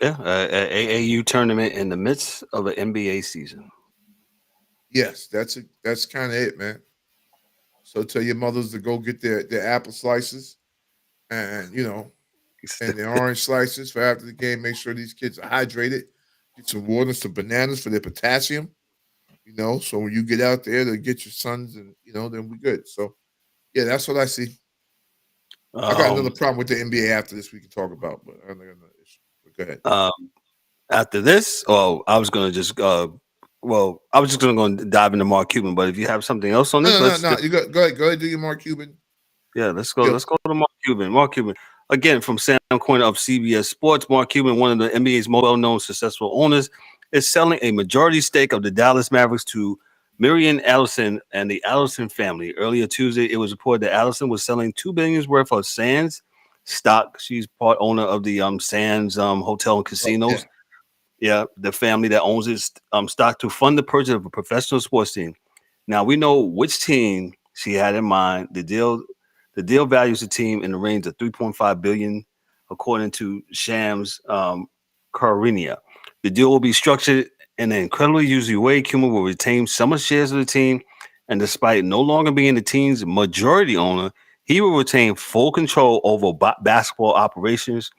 yeah, AAU tournament in the midst of an NBA season. Yes, that's kind of it, man. So tell your mothers to go get their apple slices and and the orange slices for after the game. Make sure these kids are hydrated. Get some water, some bananas for their potassium. So when you get out there to get your sons, and then we good. So yeah, that's what I see. I got another problem with the NBA after this we can talk about, but I got another issue. But go ahead. After this, I was gonna just I was just gonna go and dive into Mark Cuban, but if you have something else on this, No. You go ahead, do your Mark Cuban. Yeah, let's go. Let's go to Mark Cuban. Mark Cuban, again from Sam Coyne of CBS Sports. Mark Cuban, one of the NBA's most well-known successful owners, is selling a majority stake of the Dallas Mavericks to Marian Allison and the Allison family. Earlier Tuesday, it was reported that Allison was selling $2 billion worth of Sands stock. She's part owner of the Sands Hotel and Casinos. Yeah, the family that owns its stock to fund the purchase of a professional sports team. Now we know which team she had in mind. The deal values the team in the range of $3.5 billion, according to Shams Karinia. The deal will be structured in an incredibly usually way. Cuban will retain some of the shares of the team, and despite no longer being the team's majority owner, he will retain full control over basketball operations.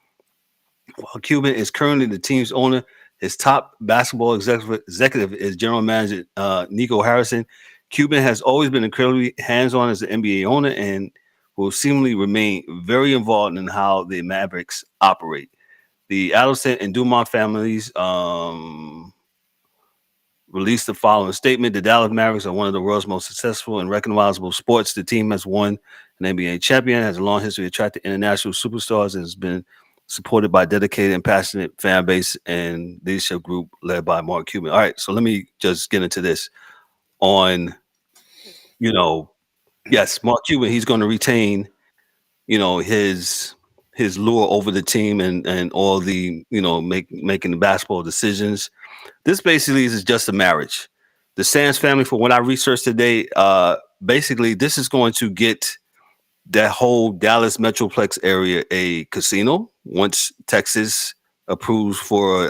While Cuban is currently the team's owner, his top basketball executive is general manager Nico Harrison. Cuban has always been incredibly hands-on as an NBA owner and will seemingly remain very involved in how the Mavericks operate. The Allison and Dumont families released the following statement. The Dallas Mavericks are one of the world's most successful and recognizable sports. The team has won an NBA champion, has a long history of attracting international superstars, and has been supported by dedicated and passionate fan base and leadership group led by Mark Cuban. All right, so let me just get into this. Yes, Mark Cuban, he's going to retain, his lure over the team and all the, making the basketball decisions. This basically is just a marriage. The Sands family, for what I researched today, basically this is going to get that whole Dallas Metroplex area a casino once Texas approves for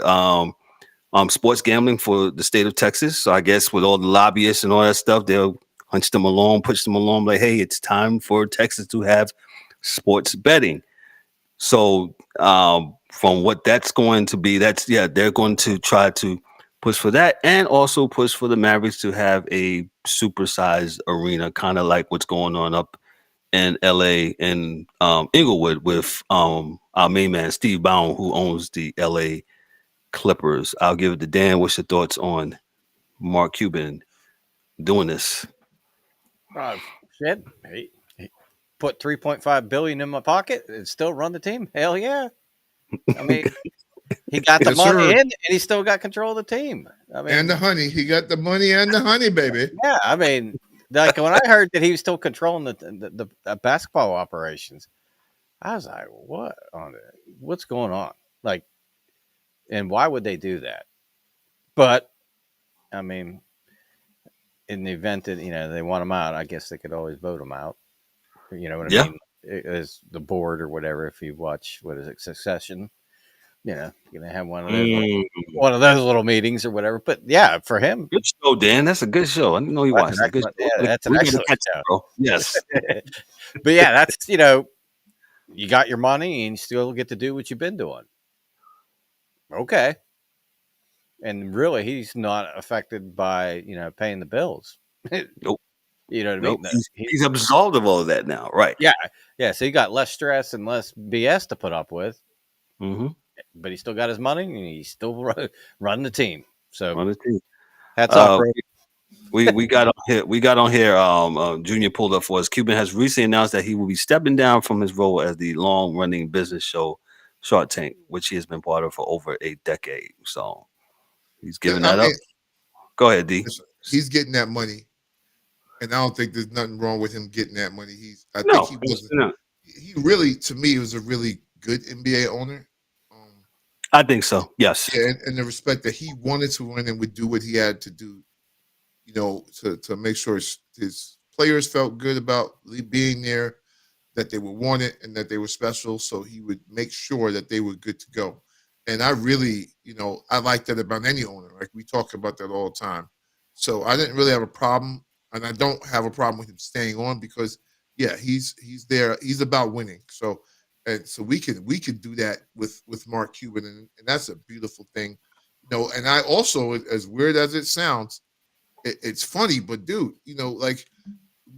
sports gambling for the state of Texas. So I guess with all the lobbyists and all that stuff, they'll push them along, like, hey, it's time for Texas to have sports betting. So from what that's going to be, they're going to try to push for that and also push for the Mavericks to have a supersized arena, kind of like what's going on up in LA and Inglewood with our main man Steve Ballmer, who owns the LA Clippers. I'll give it to Dan. What's your thoughts on Mark Cuban doing this? Shit. He put $3.5 billion in my pocket and still run the team. Hell yeah. I mean, he got the money in and he still got control of the team. I mean, and the honey. He got the money and the honey, baby. Yeah, I mean, like when I heard that he was still controlling the basketball operations, I was like, what's going on? Like, and why would they do that? But I mean, in the event that they want him out, I guess they could always vote him out. You know what I mean? As the board or whatever. If you watch, what is it, Succession? You're gonna have one of those little meetings or whatever. But yeah, for him, good show, Dan. That's a good show. I didn't know you watched it. Yeah, that's an excellent show, bro. Yes, but yeah, that's you got your money and you still get to do what you've been doing. Okay, and really, he's not affected by paying the bills. Nope. You know what I mean? He's absolved of all of that now, right? Yeah. So he got less stress and less BS to put up with. Mm-hmm. But he still got his money and he's still running the team. So run the team. Hats off, we got on here. Junior pulled up for us. Cuban has recently announced that he will be stepping down from his role as the long-running business show Shark Tank, which he has been part of for over a decade. So he's giving that up. Go ahead, D. He's getting that money, and I don't think there's nothing wrong with him getting that money. he really, to me, was a really good NBA owner. I think so. Yes. Yeah, and the respect that he wanted to win and would do what he had to do, to make sure his players felt good about being there, that they were wanted and that they were special. So he would make sure that they were good to go. And I really, I like that about any owner. Like we talk about that all the time. So I didn't really have a problem, and I don't have a problem with him staying on because, yeah, he's there. He's about winning. So we can do that with Mark Cuban, and that's a beautiful thing. And I also, as weird as it sounds, it's funny, but dude, like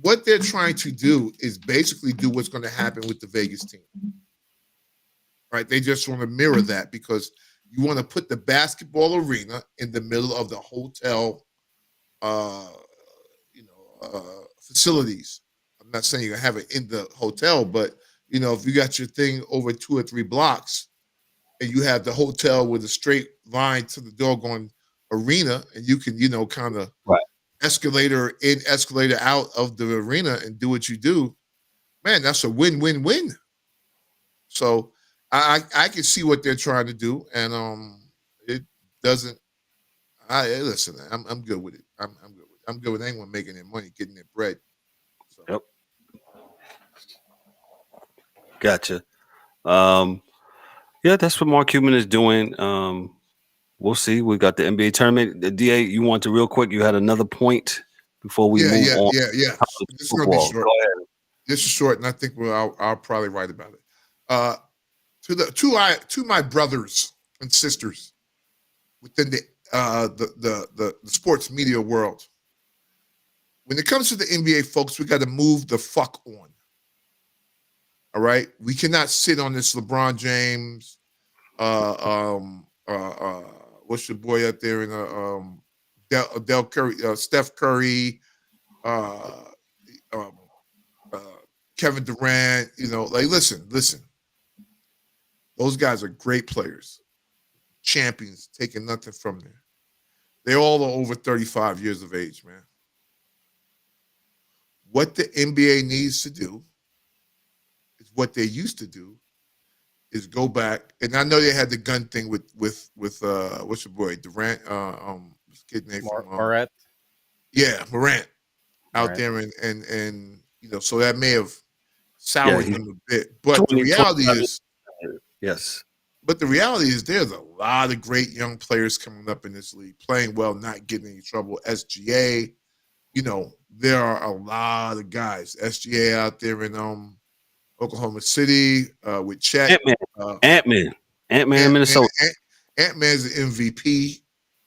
what they're trying to do is basically do what's going to happen with the Vegas team. Right? They just want to mirror that because you want to put the basketball arena in the middle of the hotel, facilities. I'm not saying you're going to have it in the hotel, but, if you got your thing over 2 or 3 blocks and you have the hotel with a straight line to the doggone arena and you can, kind of escalator in, escalator out of the arena and do what you do, man, that's a win-win-win. So I can see what they're trying to do, and it doesn't. Listen, I'm good with it. I'm good with it. I'm good with anyone making their money, getting their bread. So. Yep. Gotcha. Yeah, that's what Mark Cuban is doing. We'll see. We got the NBA tournament. The DA, you want to real quick? You had another point before we move on. Yeah. This is gonna be short. This is short, and I think I'll probably write about it. To my brothers and sisters within the sports media world, when it comes to the NBA, folks, we got to move the fuck on. All right, we cannot sit on this LeBron James, what's your boy out there in Del Curry, Steph Curry, Kevin Durant. Listen. Those guys are great players, champions, taking nothing from them. They all are over 35 years of age, man. What the NBA needs to do is what they used to do is go back. And I know they had the gun thing with what's your boy, Durant, what's his kid name from Morant. Yeah, Morant out there and so that may have soured him a bit. But the reality is yes. But the reality is there's a lot of great young players coming up in this league, playing well, not getting any trouble. SGA, there are a lot of guys. SGA out there in Oklahoma City with Chet. Ant-Man in Minnesota. Ant-Man's the MVP.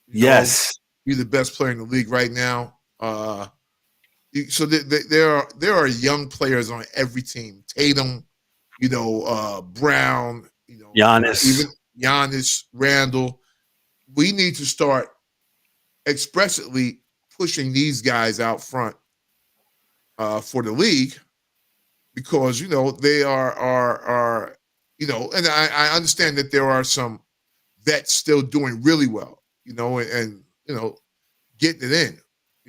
Yes. He's the best player in the league right now. So there are young players on every team. Tatum, Brown, Giannis. Even Giannis, Randall. We need to start expressly pushing these guys out front for the league because they are and I understand that there are some vets still doing really well, and getting it in.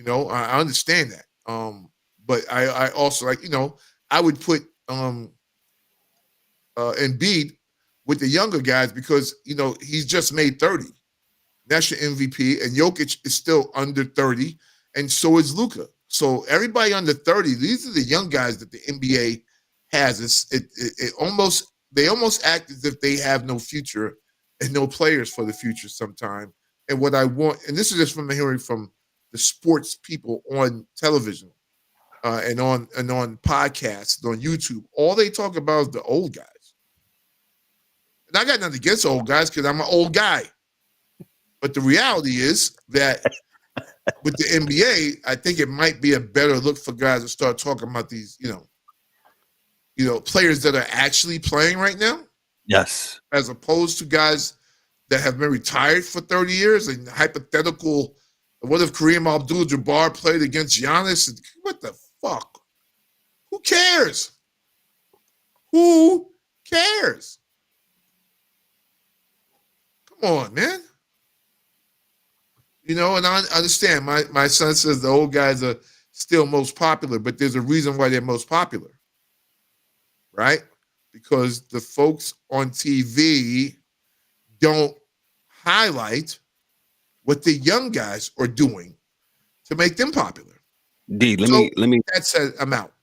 I understand that. But I also I would put Embiid with the younger guys because he's just made 30. That's your MVP, and Jokic is still under 30, and so is Luka. So everybody under 30, these are the young guys that the NBA has. They almost act as if they have no future and no players for the future sometime. And what I want, and this is just from hearing from the sports people on television and on podcasts, on YouTube, all they talk about is the old guys. And I got nothing against old guys because I'm an old guy. But the reality is that with the NBA, I think it might be a better look for guys to start talking about these, players that are actually playing right now. Yes. As opposed to guys that have been retired for 30 years and hypothetical. What if Kareem Abdul-Jabbar played against Giannis? What the fuck? Who cares? Who cares? Come on, man. And I understand. My son says the old guys are still most popular, but there's a reason why they're most popular. right? Because the folks on TV don't highlight what the young guys are doing to make them popular. Let So me that said, I'm out.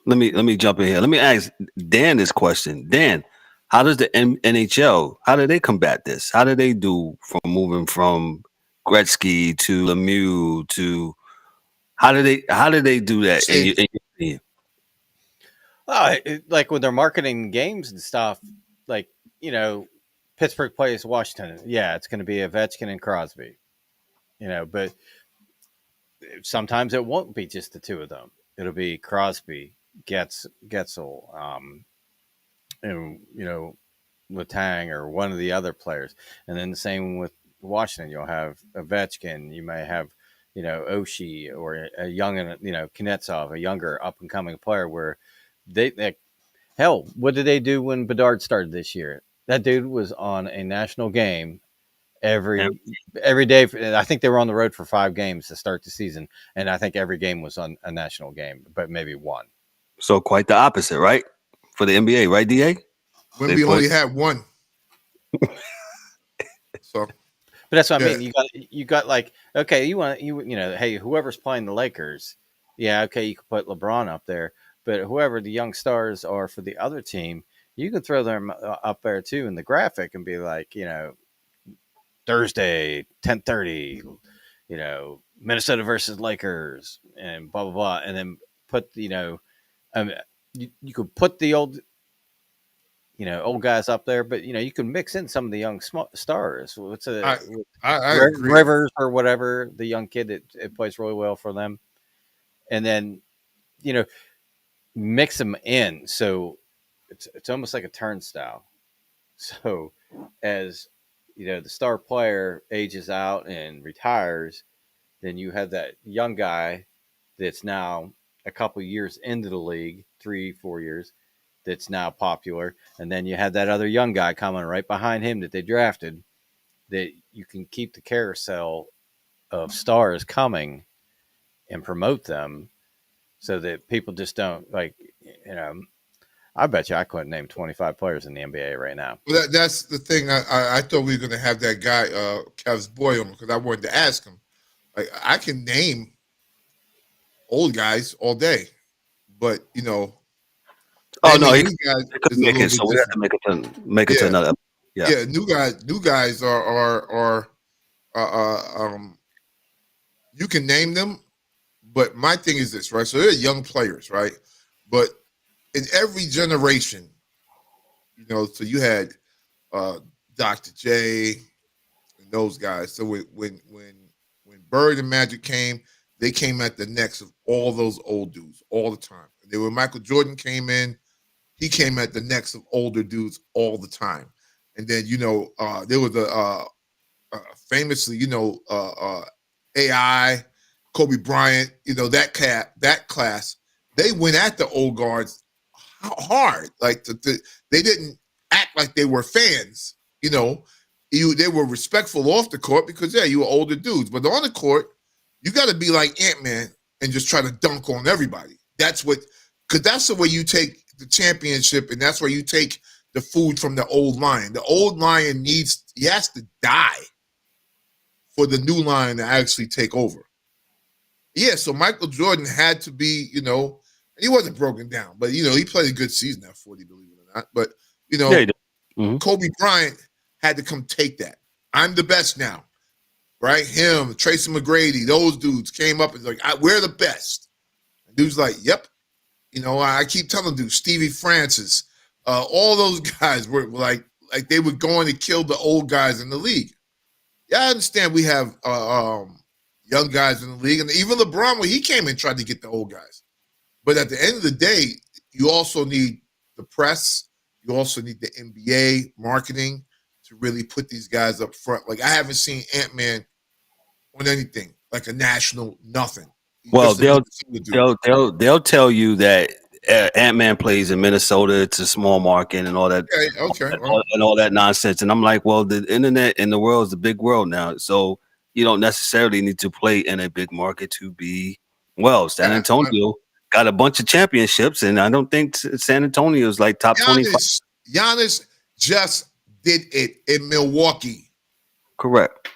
let me jump in here. Let me ask Dan this question. Dan, how does the NHL, how do they combat this? How do they do from moving from Gretzky to Lemieux to how do they do that in your opinion? Well, like when they're marketing games and stuff, like, Pittsburgh plays Washington. Yeah, it's going to be Ovechkin and Crosby, but sometimes it won't be just the two of them. It'll be Crosby, Getzel, and, Letang or one of the other players. And then the same with Washington. You'll have Ovechkin. You may have, Oshie or a young, Kuznetsov, a younger up and coming player where they hell, what did they do when Bedard started this year? That dude was on a national game every day. I think they were on the road for 5 games to start the season, and I think every game was on a national game, but maybe one. So quite the opposite, right? For the NBA, right, DA? When we only had one. So, but that's what I mean. You got like, okay, hey, whoever's playing the Lakers, yeah, okay, you can put LeBron up there, but whoever the young stars are for the other team, you can throw them up there too in the graphic and be like, Thursday, 10:30, Minnesota versus Lakers, and blah blah blah, and then put you could put the old guys up there, but you can mix in some of the young stars. I agree. Rivers or whatever, the young kid that plays really well for them, and then mix them in. So it's almost like a turnstile. So as the star player ages out and retires, then you have that young guy that's now a couple years into the league, 3-4 years, that's now popular. And then you have that other young guy coming right behind him that they drafted, that you can keep the carousel of stars coming and promote them so that people just don't I bet you I couldn't name 25 players in the NBA right now. Well, that's the thing. I thought we were going to have that guy, Kev's boy, on because I wanted to ask him. Like, I can name old guys all day, but oh no, he guys could make it. So we have to make it to another. Yeah, new guys are you can name them, but my thing is this, right? So they're young players, right? But in every generation, so you had Dr. J and those guys. So when Bird and Magic came, they came at the necks of all those old dudes all the time. And then when Michael Jordan came in, he came at the necks of older dudes all the time. And then there was a famously AI, Kobe Bryant, that class, they went at the old guards hard. Like they didn't act like they were fans. They were respectful off the court because you were older dudes, but on the court, you got to be like Ant-Man and just try to dunk on everybody. Because that's the way you take the championship, and that's where you take the food from the old lion. The old lion he has to die for the new lion to actually take over. Yeah, so Michael Jordan had to be, he wasn't broken down, but he played a good season at 40, believe it or not. But Kobe Bryant had to come take that. I'm the best now, right? Him, Tracy McGrady, those dudes came up and like, we're the best. And dude's like, yep. I keep telling dudes, Stevie Francis, all those guys were like they were going to kill the old guys in the league. Yeah, I understand we have young guys in the league, and even LeBron, when he came in, tried to get the old guys. But at the end of the day, you also need the press. You also need the NBA marketing to really put these guys up front. Like, I haven't seen Ant-Man on anything, like a national nothing. Well, they'll tell you that Ant-Man plays in Minnesota. It's a small market and all that. Okay. And all that nonsense. And I'm like, well, the internet and the world is a big world now. So you don't necessarily need to play in a big market to be San Antonio got a bunch of championships, and I don't think San Antonio is like top 25. Giannis just did it in Milwaukee. Correct.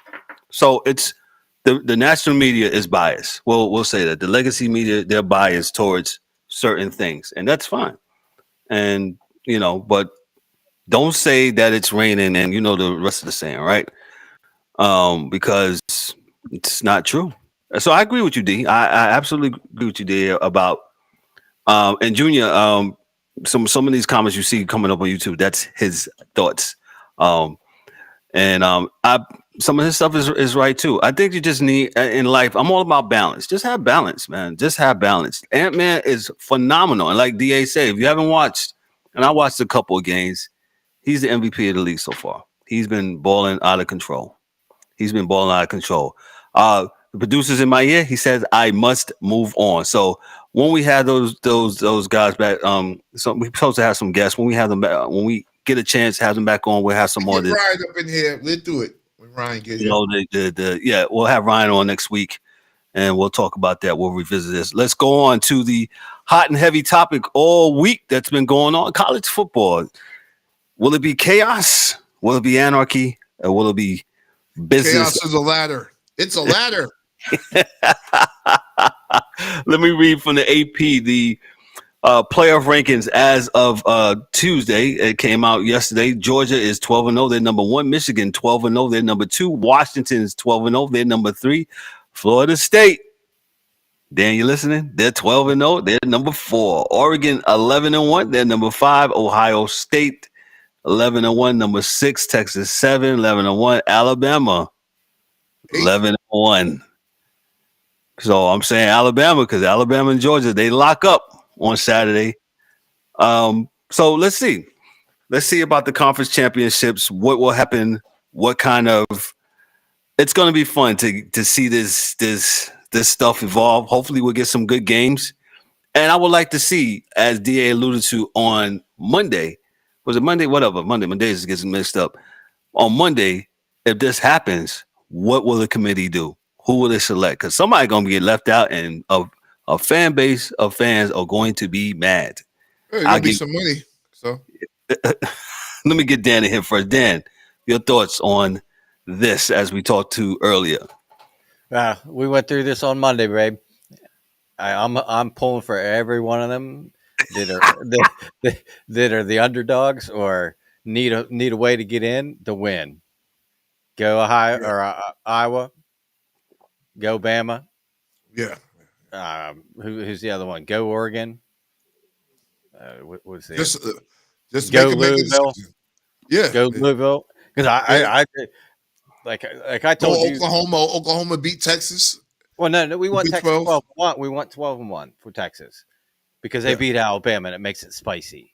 So it's the national media is biased. We'll say that the legacy media, they're biased towards certain things, and that's fine. And but don't say that it's raining and the rest of the saying, right? Because it's not true. So I agree with you, D. I absolutely agree with you, D, about and Junior. Some of these comments you see coming up on YouTube, that's his thoughts. And some of his stuff is right too. I think you just need in life. I'm all about balance. Just have balance, man. Just have balance. Ant-Man is phenomenal, and like DA said, if you haven't watched, and I watched a couple of games, he's the MVP of the league so far. He's been balling out of control. The producers in my ear, he says I must move on. So when we have those guys back, so we're supposed to have some guests. When we have them back, when we get a chance to have them back on, we'll have some more. Get Ryan up in here. Let's do it when Ryan gets here. We'll have Ryan on next week, and we'll talk about that. We'll revisit this. Let's go on to the hot and heavy topic all week that's been going on: college football. Will it be chaos? Will it be anarchy? Or will it be business? Chaos is a ladder. It's a ladder. Let me read from the AP the playoff rankings as of Tuesday. It came out yesterday. Georgia is 12-0. They're number 1. Michigan 12-0. They're number 2. Washington is 12-0. They're number 3. Florida State. Dan, you listening? They're 12-0. They're number 4. Oregon 11-1. They're number 5. Ohio State 11-1. Number 6. Texas 7. 11-1. Alabama 11-1. So I'm saying Alabama because Alabama and Georgia, they lock up on Saturday. So let's see. Let's see about the conference championships. What will happen? What kind of? It's going to be fun to see this stuff evolve. Hopefully, we'll get some good games. And I would like to see, as DA alluded to on Monday, was it Monday? Whatever. Monday is getting mixed up. On Monday, if this happens, what will the committee do? Who will they select? Because somebody's going to get left out, and a fan base of fans are going to be mad. Hey, I'll give some money. So let me get Dan in here first. Dan, your thoughts on this as we talked to earlier? We went through this on Monday, babe. I'm pulling for every one of them that are the underdogs or need a way to get in to win. Go Ohio or Iowa. Go Bama. Yeah. Who's the other one? Go Oregon. What's the just go make Louisville? Yeah. Go Louisville. Because I I told you, Oklahoma beat Texas. Well, no, we won Texas 12. 12-1. We won 12-1 for Texas because they beat Alabama, and it makes it spicy.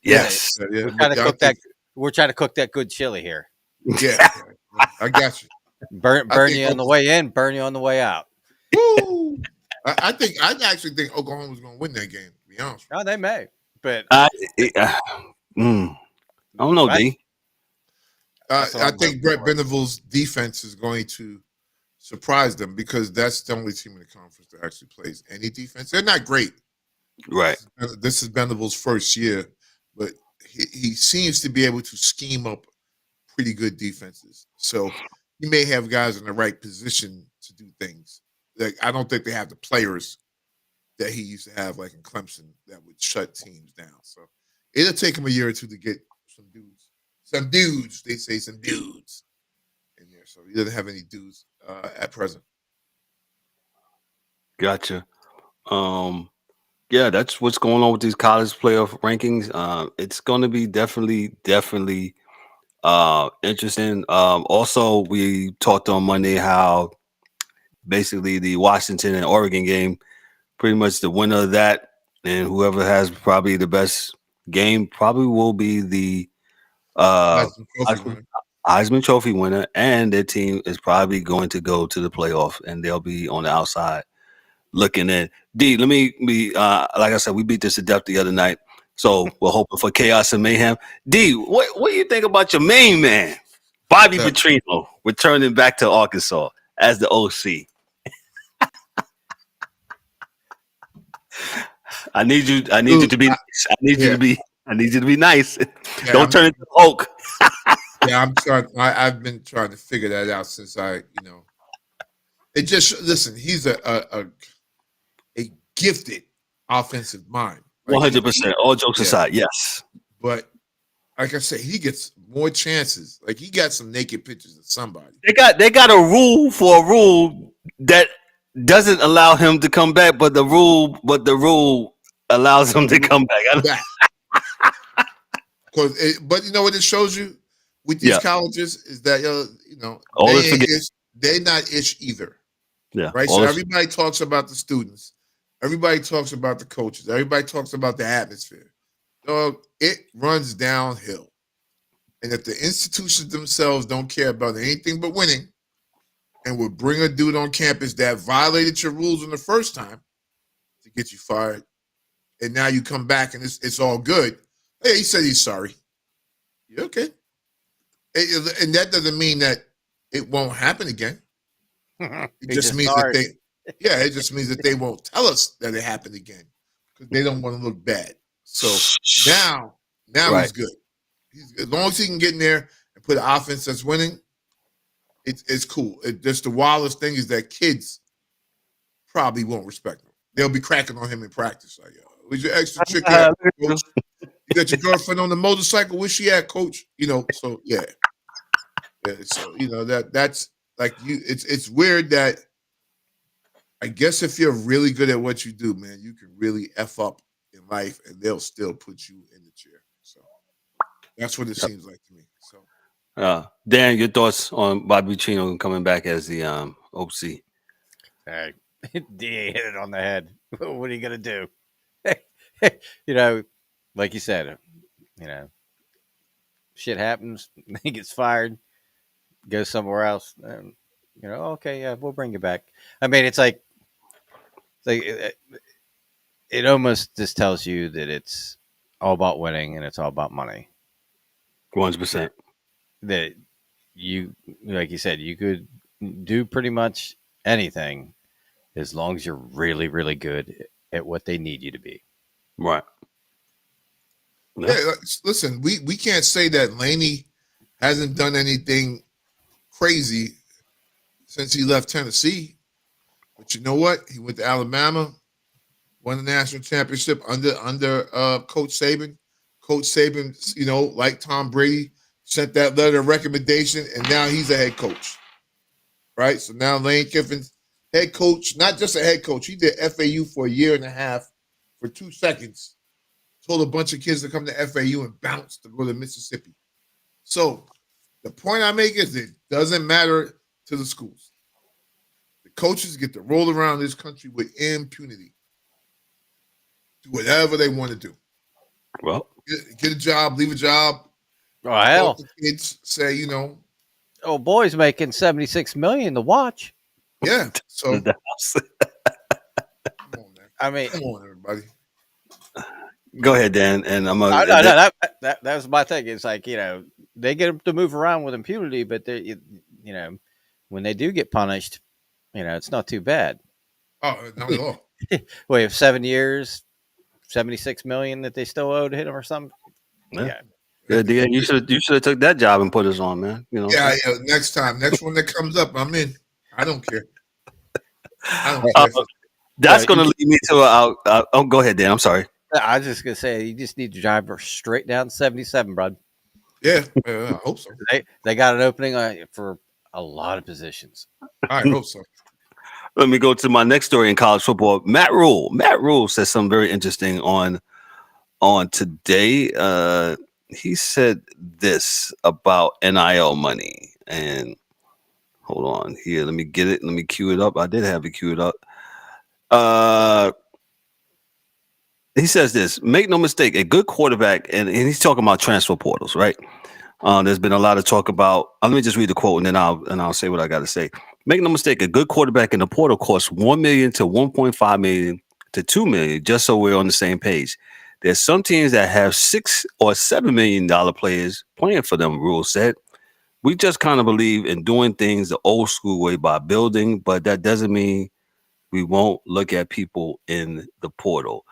Yes. Yeah. We're trying to cook that good chili here. Yeah, I got you. Burn you on the way in, burn you on the way out. Woo! I actually think Oklahoma's going to win that game. To be honest. Oh, they may, but I don't know, D. I think Brett Venables' defense is going to surprise them because that's the only team in the conference that actually plays any defense. They're not great. Right. This is Venables' first year, but he seems to be able to scheme up pretty good defenses. So he may have guys in the right position to do things. Like I don't think they have the players that he used to have, like in Clemson, that would shut teams down. So it'll take him a year or two to get some dudes. They say some dudes in there. So he doesn't have any dudes at present. Gotcha. Yeah, that's what's going on with these college playoff rankings. It's going to be definitely interesting. Also, we talked on Monday how basically the Washington and Oregon game, pretty much the winner of that, and whoever has probably the best game probably will be the Heisman Trophy winner, and their team is probably going to go to the playoff, and they'll be on the outside looking in. D, let me be like I said, we beat this to death the other night, so we're hoping for chaos and mayhem. D, what do you think about your main man, Bobby Petrino, returning back to Arkansas as the OC? I need you to be nice. I need you to be nice. Yeah, Don't turn into Hulk. Yeah, I'm trying. I've been trying to figure that out since it just listen. He's a gifted offensive mind. 100%. All jokes aside, yes. But like I said, he gets more chances. Like he got some naked pictures of somebody. They got a rule for a rule that doesn't allow him to come back, but the rule allows him to come back. But you know what it shows you with these colleges is that they're not ish either. Yeah. Right. So everybody talks about the students. Everybody talks about the coaches. Everybody talks about the atmosphere. It runs downhill. And if the institutions themselves don't care about anything but winning and would bring a dude on campus that violated your rules in the first time to get you fired, and now you come back and it's all good. Hey, he said he's sorry. Yeah, okay. And that doesn't mean that it won't happen again. It just means it just means that they won't tell us that it happened again because they don't want to look bad. So now he's good. As long as he can get in there and put an offense that's winning, it's cool. Just the wildest thing is that kids probably won't respect him. They'll be cracking on him in practice. Like, where's your extra chick at, coach? You got your girlfriend on the motorcycle. Where's she at, coach? So yeah. So that's like it's weird that I guess if you're really good at what you do, man, you can really F up in life and they'll still put you in the chair. So that's what it seems like to me. So Dan, your thoughts on Bobby Chino coming back as the OC? DA hit it on the head. What are you gonna do? Like you said, shit happens. He gets fired, goes somewhere else. And, okay, yeah, we'll bring you back. I mean, it's like it almost just tells you that it's all about winning and it's all about money. 100%. That you, like you said, you could do pretty much anything as long as you're really, really good at what they need you to be. Right. Yeah, listen, we can't say that Laney hasn't done anything crazy since he left Tennessee. But you know what? He went to Alabama, won the national championship under Coach Saban. Coach Saban, like Tom Brady, sent that letter of recommendation, and now he's a head coach. Right? So now Lane Kiffin's head coach, not just a head coach. He did FAU for a year and a half for 2 seconds. Told a bunch of kids to come to FAU and bounce to go to Mississippi. So the point I make is it doesn't matter to the schools. The coaches get to roll around this country with impunity. Do whatever they want to do. Well, get a job, leave a job. Oh, hell. The kids say, Oh, boy's making $76 million to watch. Yeah. So come on, man. I mean, come on, everybody. Go ahead, Dan. And I'm no, that was my thing. It's like, they get to move around with impunity, but they, when they do get punished, it's not too bad. Oh, not at all. We have 7 years, $76 million that they still owe to hit them or something. Yeah. Yeah, Dan, you should have took that job and put us on, man. Yeah. Next one that comes up, I'm in. I don't care. That's going to lead me to go ahead, Dan. I'm sorry. I was just gonna say you just need to drive her straight down 77, bud. Yeah, I hope so. They got an opening for a lot of positions. I hope so. Let me go to my next story in college football. Matt Rule says something very interesting on today. He said this about NIL money. And hold on here. Let me get it. Let me cue it up. I did have it queued up. He says this, make no mistake, a good quarterback, and he's talking about transfer portals, right? There's been a lot of talk about, let me just read the quote and then I'll say what I got to say. Make no mistake, a good quarterback in the portal costs $1 million to $1.5 million to $2 million, just so we're on the same page. There's some teams that have $6 or $7 million players playing for them, Rule said. We just kind of believe in doing things the old school way by building, but that doesn't mean we won't look at people in the portal.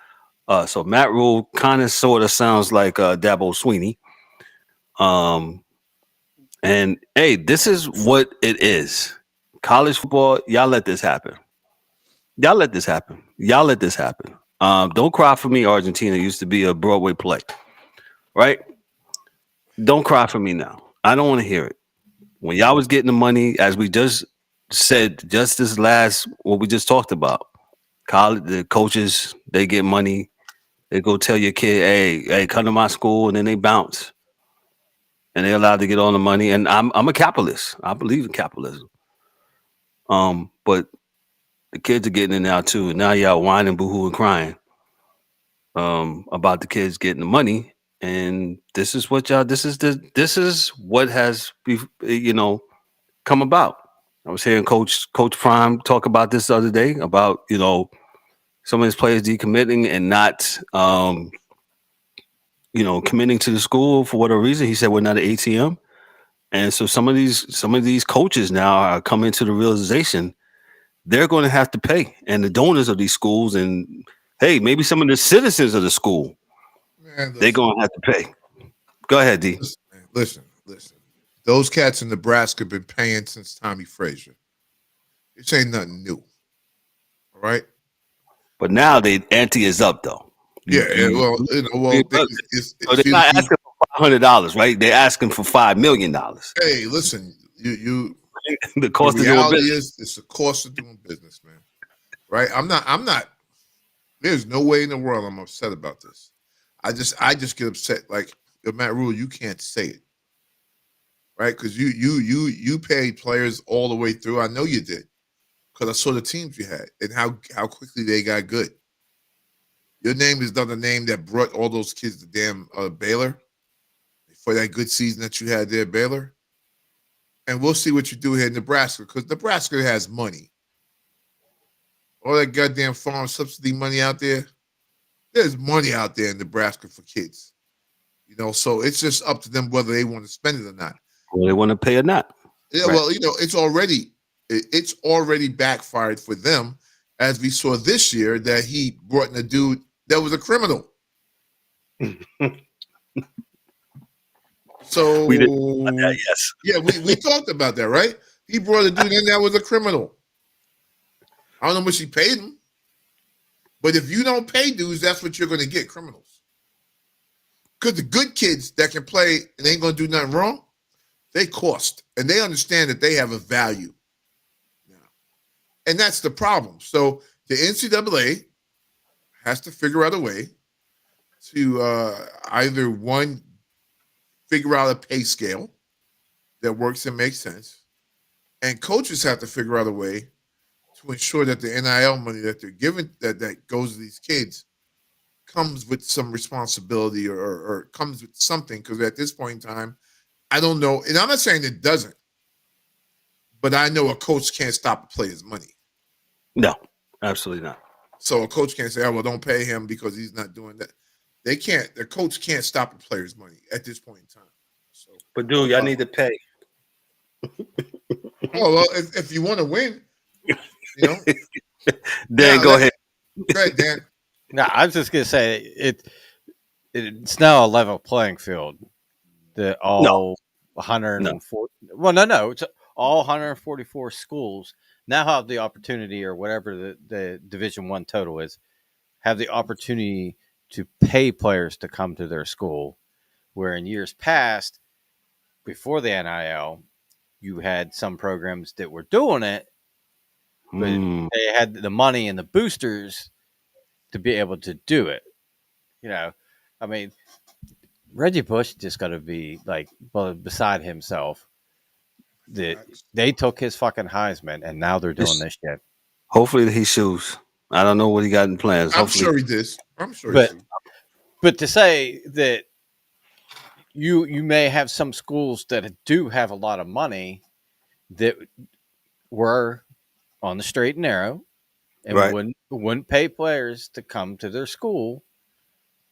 So Matt Rule kind of sort of sounds like Dabo Sweeney. And hey, this is what it is. College football, y'all let this happen. Y'all let this happen. Y'all let this happen. Don't cry for me. Argentina used to be a Broadway play, right? Don't cry for me now. I don't want to hear it. When y'all was getting the money, as we just said, just this last what we just talked about, college, the coaches they get money. They go tell your kid, hey, come to my school, and then they bounce, and they're allowed to get all the money. And I'm a capitalist. I believe in capitalism. But the kids are getting it now too. And now y'all whining, boohoo, and crying about the kids getting the money. And this is what y'all. This is what has come about. I was hearing Coach Prime talk about this the other day about some of his players decommitting and not committing to the school for whatever reason. He said we're not an ATM, and so some of these coaches now are coming to the realization they're going to have to pay, and the donors of these schools, and hey, maybe some of the citizens of the school, they're going to have to pay. Go ahead, D. Listen. Those cats in Nebraska have been paying since Tommy Frazier. This ain't nothing new. All right? But now the ante is up, though. They're not asking for $500, right? They're asking for $5 million. Hey, listen, you. The cost the of doing reality business. is it's the cost of doing business, man. Right? I'm not. There's no way in the world I'm upset about this. I just get upset. Like Matt Rule, you can't say it, right? Because you paid players all the way through. I know you did, because I saw the teams you had and how quickly they got good. Your name is not the name that brought all those kids to damn Baylor for that good season that you had there, Baylor. And we'll see what you do here in Nebraska, because Nebraska has money. All that goddamn farm subsidy money out there. There's money out there in Nebraska for kids. So it's just up to them whether they want to spend it or not. Well, they want to pay or not. Yeah, right. Well, it's already backfired for them, as we saw this year that he brought in a dude that was a criminal. So we did that, yes. Yeah, we talked about that, right? He brought a dude in that was a criminal. I don't know how much he paid him, but if you don't pay dudes, that's what you're going to get, criminals. Because the good kids that can play and ain't going to do nothing wrong, they cost, and they understand that they have a value. And that's the problem. So the NCAA has to figure out a way to either one, figure out a pay scale that works and makes sense, and coaches have to figure out a way to ensure that the NIL money that they're giving that goes to these kids comes with some responsibility or comes with something. Because at this point in time, I don't know, and I'm not saying it doesn't, but I know a coach can't stop a player's money. No, absolutely not. So a coach can't say, "Oh, well, don't pay him because he's not doing that." They can't. The coach can't stop a player's money at this point in time. So, but dude, y'all need to pay. Well, if you want to win, Dan, go ahead. Go ahead, Dan. No, I was just gonna say it's now a level playing field. All 104. No. Well, no, it's all 144 schools now have the opportunity, or whatever the Division I total is, have the opportunity to pay players to come to their school, where in years past, before the NIL, you had some programs that were doing it, but they had the money and the boosters to be able to do it. I mean, Reggie Bush just got to be beside himself that they took his fucking Heisman and now they're doing this shit. Hopefully he shoes. I don't know what he got in plans. I'm sure he did. But to say that you may have some schools that do have a lot of money that were on the straight and narrow and wouldn't pay players to come to their school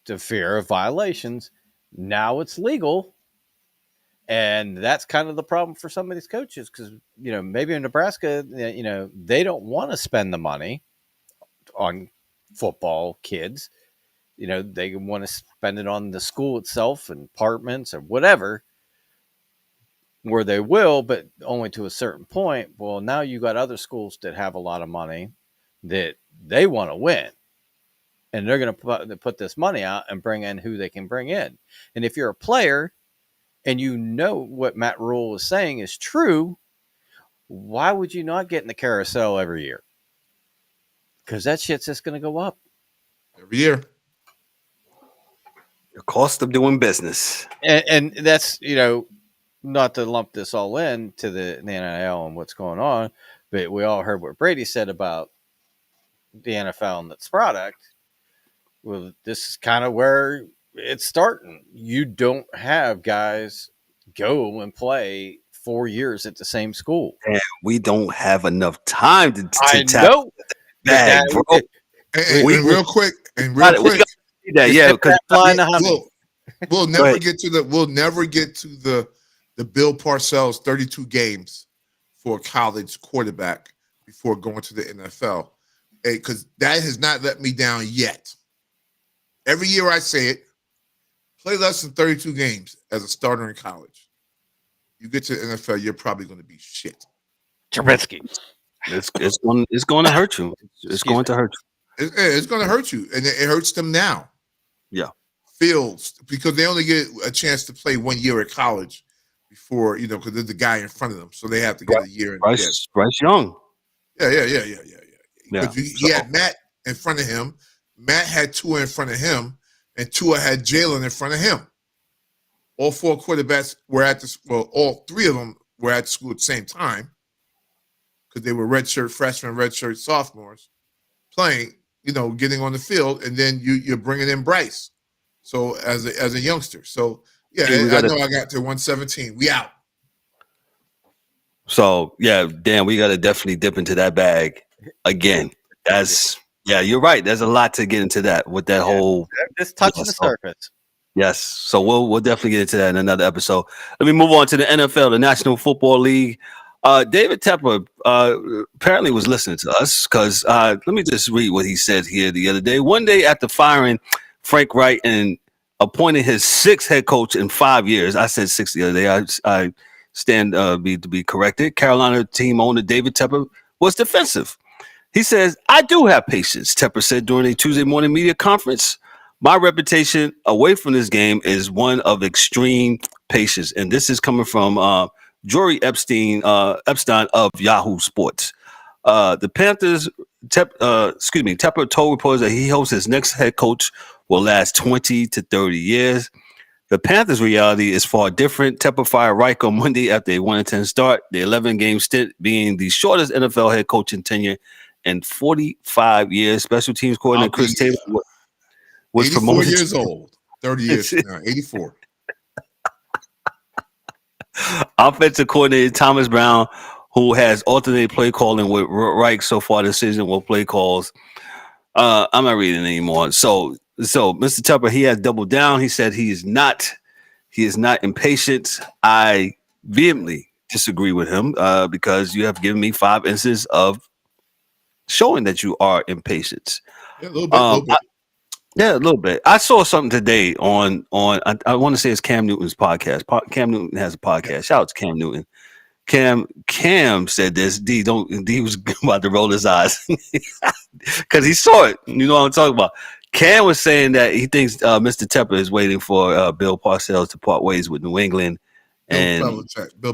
to fear of violations. Now it's legal. And that's kind of the problem for some of these coaches, because, maybe in Nebraska, they don't want to spend the money on football kids they want to spend it on the school itself and apartments or whatever, where they will, but only to a certain point. Well, now you got other schools that have a lot of money that they want to win, and they're going to put this money out and bring in who they can bring in. And if you're a player and what Matt Rule is saying is true, why would you not get in the carousel every year? Because that shit's just going to go up every year. The cost of doing business. And that's, not to lump this all in to the NIL and what's going on, but we all heard what Brady said about the NFL and its product. Well, this is kind of where it's starting. You don't have guys go and play 4 years at the same school. And we don't have enough time to I tap know. bag, bro. And real quick, because we'll never get to the Bill Parcells 32 games for a college quarterback before going to the NFL, because that has not let me down yet. Every year I say it: play less than 32 games as a starter in college. You get to the NFL, you're probably going to be shit. Trubisky. It's going to hurt you. It's going to hurt you. It's going to hurt you, and it hurts them now. Yeah. Fields, because they only get a chance to play 1 year at college before, because there's the guy in front of them, so they have to get a year. Bryce Young. Yeah. He had Matt in front of him. Matt had Tua in front of him, and Tua had Jalen in front of him. All four quarterbacks were all three of them were at school at the same time, because they were redshirt freshmen, redshirt sophomores playing, getting on the field, and then you're bringing in Bryce. So as a youngster. So, yeah, I got to 117. We out. So, yeah, Dan, we got to definitely dip into that bag again. You're right. There's a lot to get into that with that whole. Just touching the surface. Yes. So we'll definitely get into that in another episode. Let me move on to the NFL, the National Football League. David Tepper apparently was listening to us, because let me just read what he said here the other day. One day after firing Frank Wright and appointing his sixth head coach in 5 years, I said 6 the other day. I stand to be corrected. Carolina team owner David Tepper was defensive. He says, "I do have patience," Tepper said during a Tuesday morning media conference. "My reputation away from this game is one of extreme patience." And this is coming from Jory Epstein of Yahoo Sports. The Panthers, Tepper told reporters that he hopes his next head coach will last 20 to 30 years. The Panthers' reality is far different. Tepper fired Reich on Monday after a 1-10 start, the 11-game stint being the shortest NFL head coaching tenure in 45 years. Special teams coordinator Chris Taylor was 84 promoted. years old, 30 years from now, 84. Offensive coordinator Thomas Brown, who has alternated play calling with Reich so far this season, will play calls. I'm not reading anymore. So Mr. Tepper, he has doubled down. He said he is not impatient. I vehemently disagree with him because you have given me 5 instances of showing that you are impatient. Yeah, a little bit. Yeah, a little bit. I saw something today on I want to say it's Cam Newton's podcast. Cam Newton has a podcast. Yeah. Shout out to Cam Newton. Cam said this. D was about to roll his eyes because he saw it. You know what I'm talking about. Cam was saying that he thinks Mr. Tepper is waiting for Bill Parcells to part ways with New England. Bill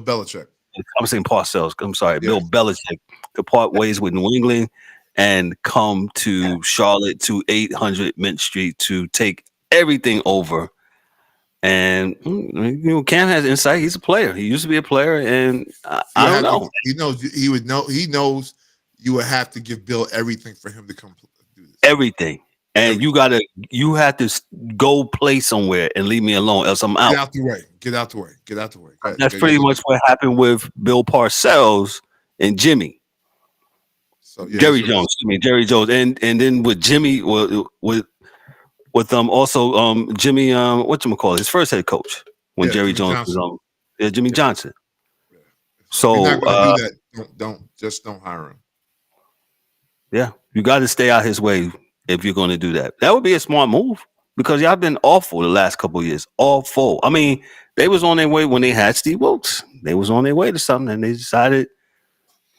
Belichick. I'm saying Parcells. I'm sorry, Yeah. Bill Belichick to part ways with New England and come to Charlotte to 800 Mint Street to take everything over. And Cam has insight. He's a player. He used to be a player, and I don't know. He knows you would have to give Bill everything for him to come do this. Everything. And you have to go play somewhere and leave me alone, else I'm out. Get out the way. That's pretty much what happened with Bill Parcells and Jimmy. So, yeah, Jerry Jones, and then with Jimmy, with also Jimmy, whatchamacallit, his first head coach when Jerry Jones was Jimmy Johnson. Yeah. So you're not gonna do that. Don't hire him. Yeah, you got to stay out his way if you're going to do that. That would be a smart move. because y'all been awful the last couple of years. Awful. I mean, they was on their way when they had Steve Wilkes. They was on their way to something, and they decided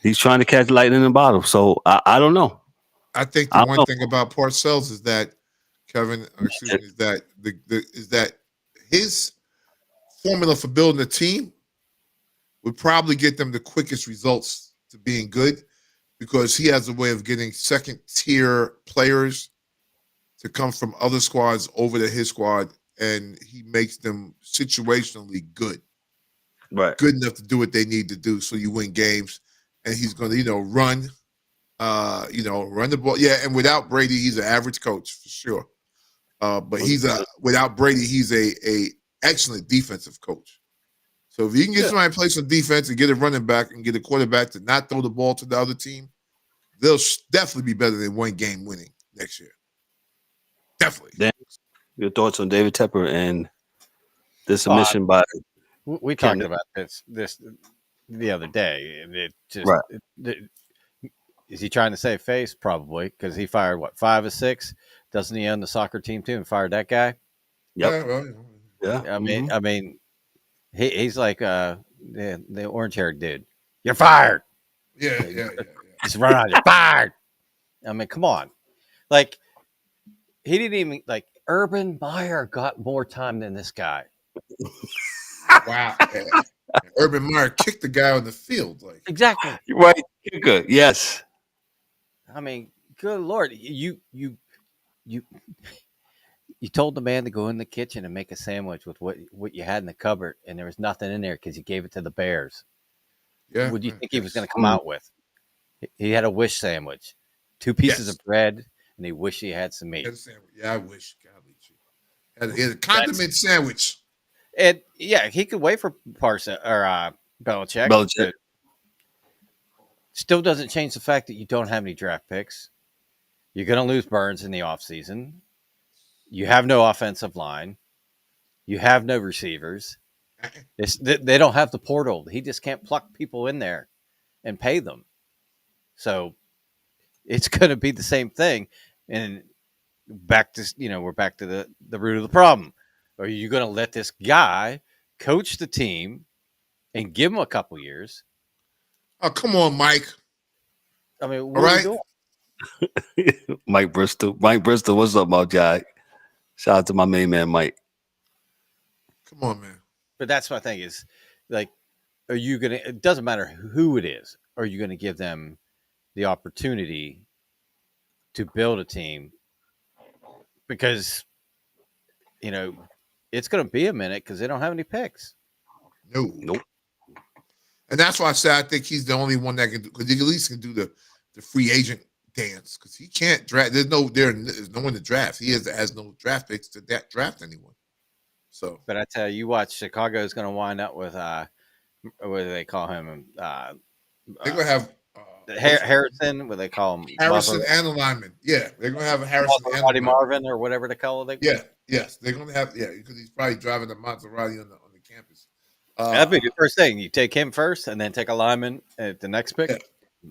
he's trying to catch lightning in the bottle. So I don't know. I think the one thing about Parcells is that Kevin, is that is that his formula for building a team would probably get them the quickest results to being good, because he has a way of getting second tier players to come from other squads over to his squad, and he makes them situationally good. Right. Good enough to do what they need to do so you win games. And he's going to, run the ball. Yeah, and without Brady, he's an average coach for sure. But without Brady, he's a excellent defensive coach. So if you can get somebody to play some defense and get a running back and get a quarterback to not throw the ball to the other team, they'll definitely be better than one game winning next year. Definitely. Dan, your thoughts on David Tepper and the submission by? We talked about this the other day. It just is he trying to save face? Probably, because he fired 5 of 6. Doesn't he own the soccer team too and fired that guy? Yep. Yeah. I mean, he's like the orange haired dude. You're fired. Yeah. Just run out. You're fired. I mean, come on. Like, he didn't even Urban Meyer got more time than this guy. Wow. Urban Meyer kicked the guy on the field. Exactly. Right. Good. Yes. I mean, good Lord. You told the man to go in the kitchen and make a sandwich with what you had in the cupboard, and there was nothing in there because you gave it to the Bears. Yeah. What do you think he was going to come out with? He had a wish sandwich, 2 pieces of bread, and he wished he had some meat. Yeah, I wish. He had a condiment sandwich. And yeah, he could wait for Belichick. Still doesn't change the fact that you don't have any draft picks. You're going to lose Burns in the offseason. You have no offensive line. You have no receivers. They don't have the portal. He just can't pluck people in there and pay them. So it's going to be the same thing. And we're back to the root of the problem. Are you going to let this guy coach the team and give him a couple years? Oh, come on, Mike. I mean, what are you doing? Mike Bristol, what's up, my guy? Shout out to my main man, Mike. Come on, man. But that's my thing is, are you going to – it doesn't matter who it is. Are you going to give them the opportunity to build a team? Because, it's going to be a minute because they don't have any picks. Nope. And that's why I say I think he's the only one that can do, because he at least can do the free agent dance, because he can't draft. There's no one to draft. He has no draft picks to draft anyone. So, but I tell you what, Chicago is going to wind up with what do they call him? They're going to have Harrison. What do they call him? Harrison and a lineman. Yeah, they're going to have a Harrison and Marvin or whatever they call it. Yes, they're going to have because he's probably driving a Maserati on the campus. That'd be the first thing. You take him first, and then take a lineman at the next pick.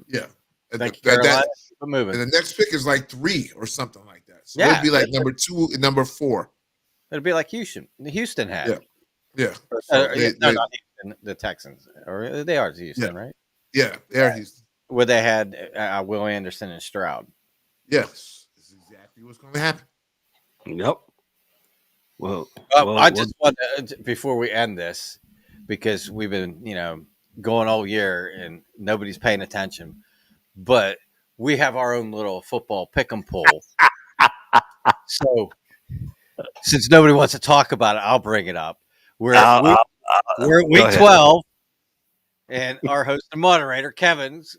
Yeah. Thank you, Carolina. Keep moving. And the next pick is 3 or something like that. So it'd be number 2 and number 4. It'd be like Houston. Houston had. Yeah. Not Houston. The Texans, or they are Houston, right? Yeah, they are Houston. Where they had Will Anderson and Stroud. Yes, this is exactly what's going to happen. Yep. Well, I just want to, before we end this, because we've been, going all year and nobody's paying attention, but we have our own little football pick 'em poll. So, since nobody wants to talk about it, I'll bring it up. We're at week 12, and our host and moderator Kevin's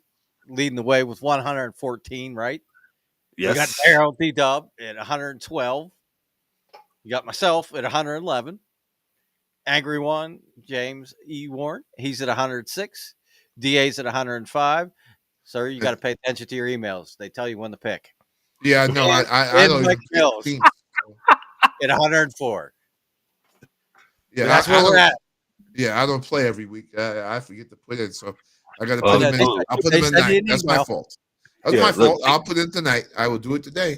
leading the way with 114. Right? Yes. We got Daryl DDubb at 112. You got myself at 111. Angry One, James E. Warren, he's at 106. DA's at 105. Sir, you got to pay attention to your emails. They tell you when to pick. Yeah, no, I don't even at 104. Yeah, that's where we're at. Yeah, I don't play every week. I forget to put it, so I got to put them in. I'll put them in tonight. That's my fault. That's my fault. I'll put it in tonight. I will do it today.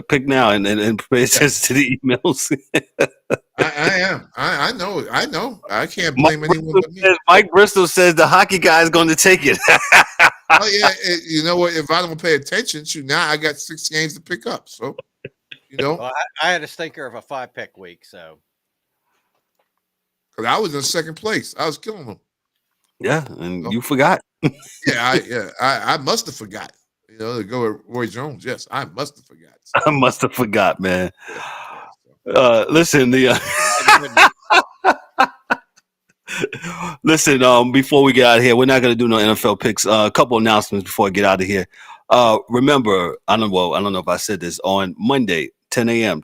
pick now and pay attention to the emails. I am. I know. I can't blame anyone but me. Mike Bristol says the hockey guy is going to take it. Oh yeah, you know what? If I don't pay attention, now I got 6 games to pick up. So, well, I had a stinker of a 5-pick week, so because I was in second place, I was killing them. Yeah, and you forgot. I must have forgot. To go with Roy Jones. Yes, I must have forgot. So. I must have forgot, man. Listen, listen. Before we get out of here, we're not going to do no NFL picks. A couple announcements before I get out of here. Remember, I don't know if I said this on Monday, 10 a.m.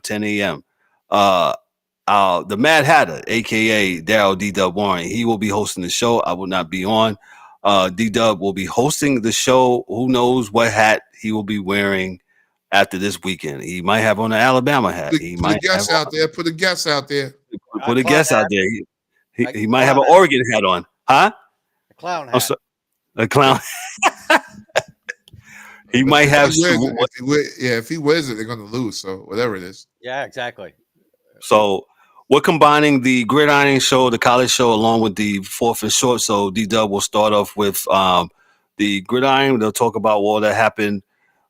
The Mad Hatter, aka Daryl DDubb Warren, he will be hosting the show. I will not be on. DDubb will be hosting the show. Who knows what hat he will be wearing after this weekend? He might have on an Alabama hat. Put a guess out there. Put a guess out there. Put a guess out there. He might have an Oregon hat on, huh? A clown hat. A clown. He might have. If he wears it, they're going to lose. So whatever it is. Yeah, exactly. So we're combining the Gridiron show, the college show, along with the fourth and short. So DDubb will start off with the Gridiron. They'll talk about all that happened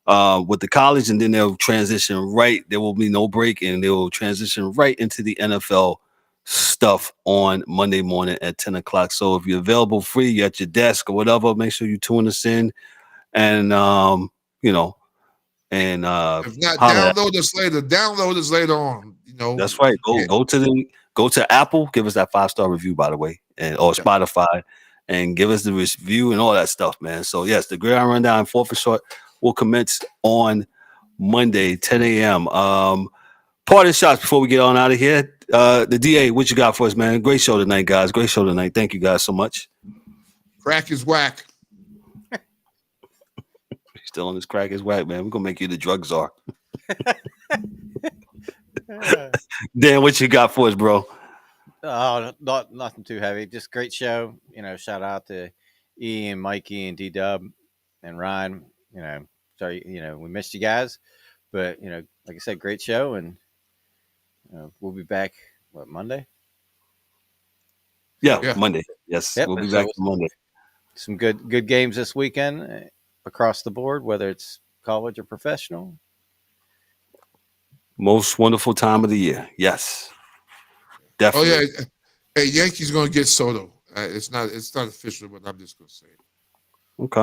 with the college, and then they'll transition right. There will be no break, and they will transition right into the NFL stuff on Monday morning at 10 o'clock. So if you're available free, you're at your desk or whatever, make sure you tune us in. And if not, download us later. Download us later on. That's right. Go to Apple, give us that 5-star review, by the way, or Spotify, and give us the review and all that stuff, man. So yes, the Gridiron Rundown 4 for short will commence on Monday, 10 a.m. Parting shots before we get on out of here. The DA, what you got for us, man? Great show tonight, guys. Great show tonight. Thank you guys so much. Crack is whack. Still on this crack is whack, man. We're gonna make you the drug czar. Dan, what you got for us, bro? Oh, nothing too heavy. Just great show. Shout out to Ian, Mikey, and DDubb and Ryan. Sorry, we missed you guys, but like I said, great show, and we'll be back. What, Monday? Yeah. Monday. Yes, we'll be back Monday. Some good games this weekend across the board, whether it's college or professional. Most wonderful time of the year. Yes, definitely. Oh yeah, hey, Yankees gonna get Soto. It's not official, but I'm just gonna say it. Okay.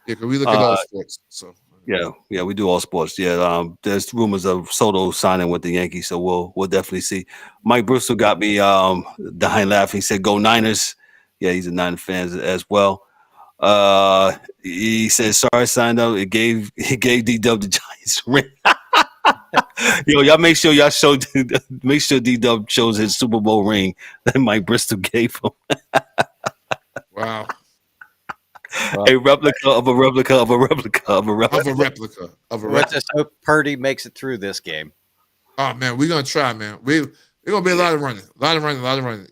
Yeah, because we look at all sports. So yeah, we do all sports. Yeah, there's rumors of Soto signing with the Yankees, so we'll definitely see. Mike Bristol got me dying laughing. He said, "Go Niners." Yeah, he's a Niners fan as well. He said, "Sorry, signed up." It gave DDubb the Giants ring. Yo, y'all make sure DDubb shows his Super Bowl ring that Mike Bristol gave him. Wow. A replica of a replica of a replica of a replica of a replica of a replica. Let's just hope Purdy makes it through this game. Oh man, we're gonna try, man. We're gonna be a lot of running.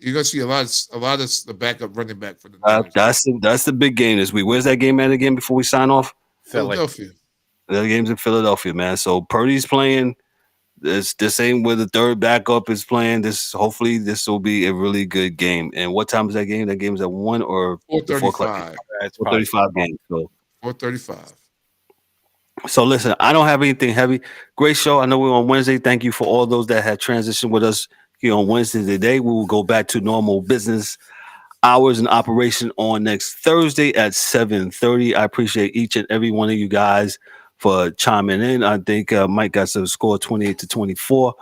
You're gonna see a lot of the backup running back for the Niners. That's the big game this week. Where's that game at again before we sign off? Philadelphia. The game's in Philadelphia, man. So Purdy's playing. This ain't where the third backup is playing. Hopefully this will be a really good game. And what time is that game? That game is at 1 or 4:35. 4:35 game. So 4:35. So listen, I don't have anything heavy. Great show. I know we're on Wednesday. Thank you for all those that had transitioned with us here on Wednesday today. We will go back to normal business hours and operation on next Thursday at 7:30. I appreciate each and every one of you guys for chiming in. I think Mike got to score 28-24.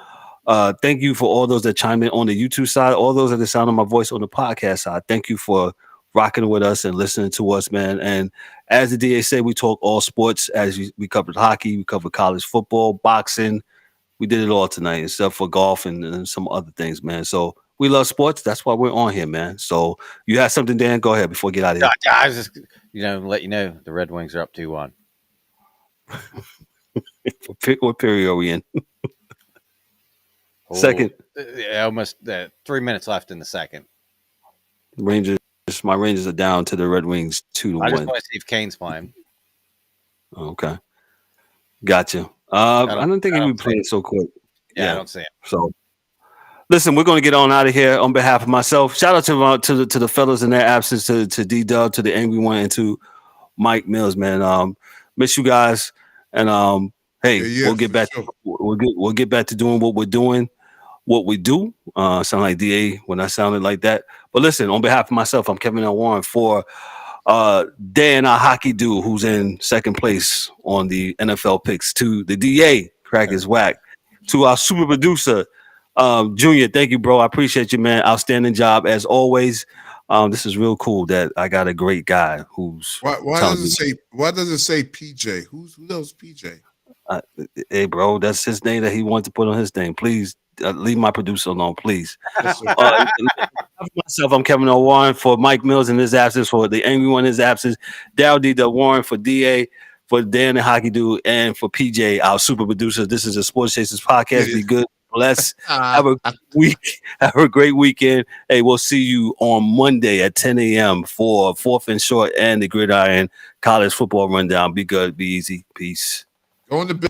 Thank you for all those that chime in on the YouTube side, all those that are sound of my voice on the podcast side. Thank you for rocking with us and listening to us, man. And as the DA said, we talk all sports. We covered hockey, we covered college football, boxing. We did it all tonight, except for golf and some other things, man. So we love sports. That's why we're on here, man. So you have something, Dan? Go ahead before we get out of here. I was just, let you know the Red Wings are up 2-1. What period are we in? Second. Almost 3 minutes left in the second. My Rangers are down to the Red Wings 2-1. I just want to see if Kane's playing. Okay. Gotcha. I don't think he'll be playing so quick. Yeah, I don't see him. So, listen, we're going to get on out of here on behalf of myself. Shout out to the fellas in their absence, to DDubb, to the Angry One, and to Mike Mills, man. Miss you guys, and hey, we'll get back. Sure. We'll get back to doing what we're doing, what we do. Sound like DA when I sounded like that. But listen, on behalf of myself, I'm Kevin L. Warren for Dan, our hockey dude, who's in second place on the NFL picks. To the DA, crack his whack. To our super producer, Junior, thank you, bro. I appreciate you, man. Outstanding job as always. This is real cool that I got a great guy who's. Why does it say PJ? Who knows PJ? Hey, bro, that's his name that he wanted to put on his thing. Please leave my producer alone, please. For myself, I'm Kevin O. Warren. For Mike Mills in his absence, for the Angry One in his absence, Daryl D. Warren, for DA, for Dan the Hockey Dude, and for PJ, our super producer. This is a Sports Chasers podcast. Be good. Bless. Have a week. Have a great weekend. Hey, we'll see you on Monday at 10 a.m. for Fourth and Short and the Gridiron College Football Rundown. Be good. Be easy. Peace. Go in the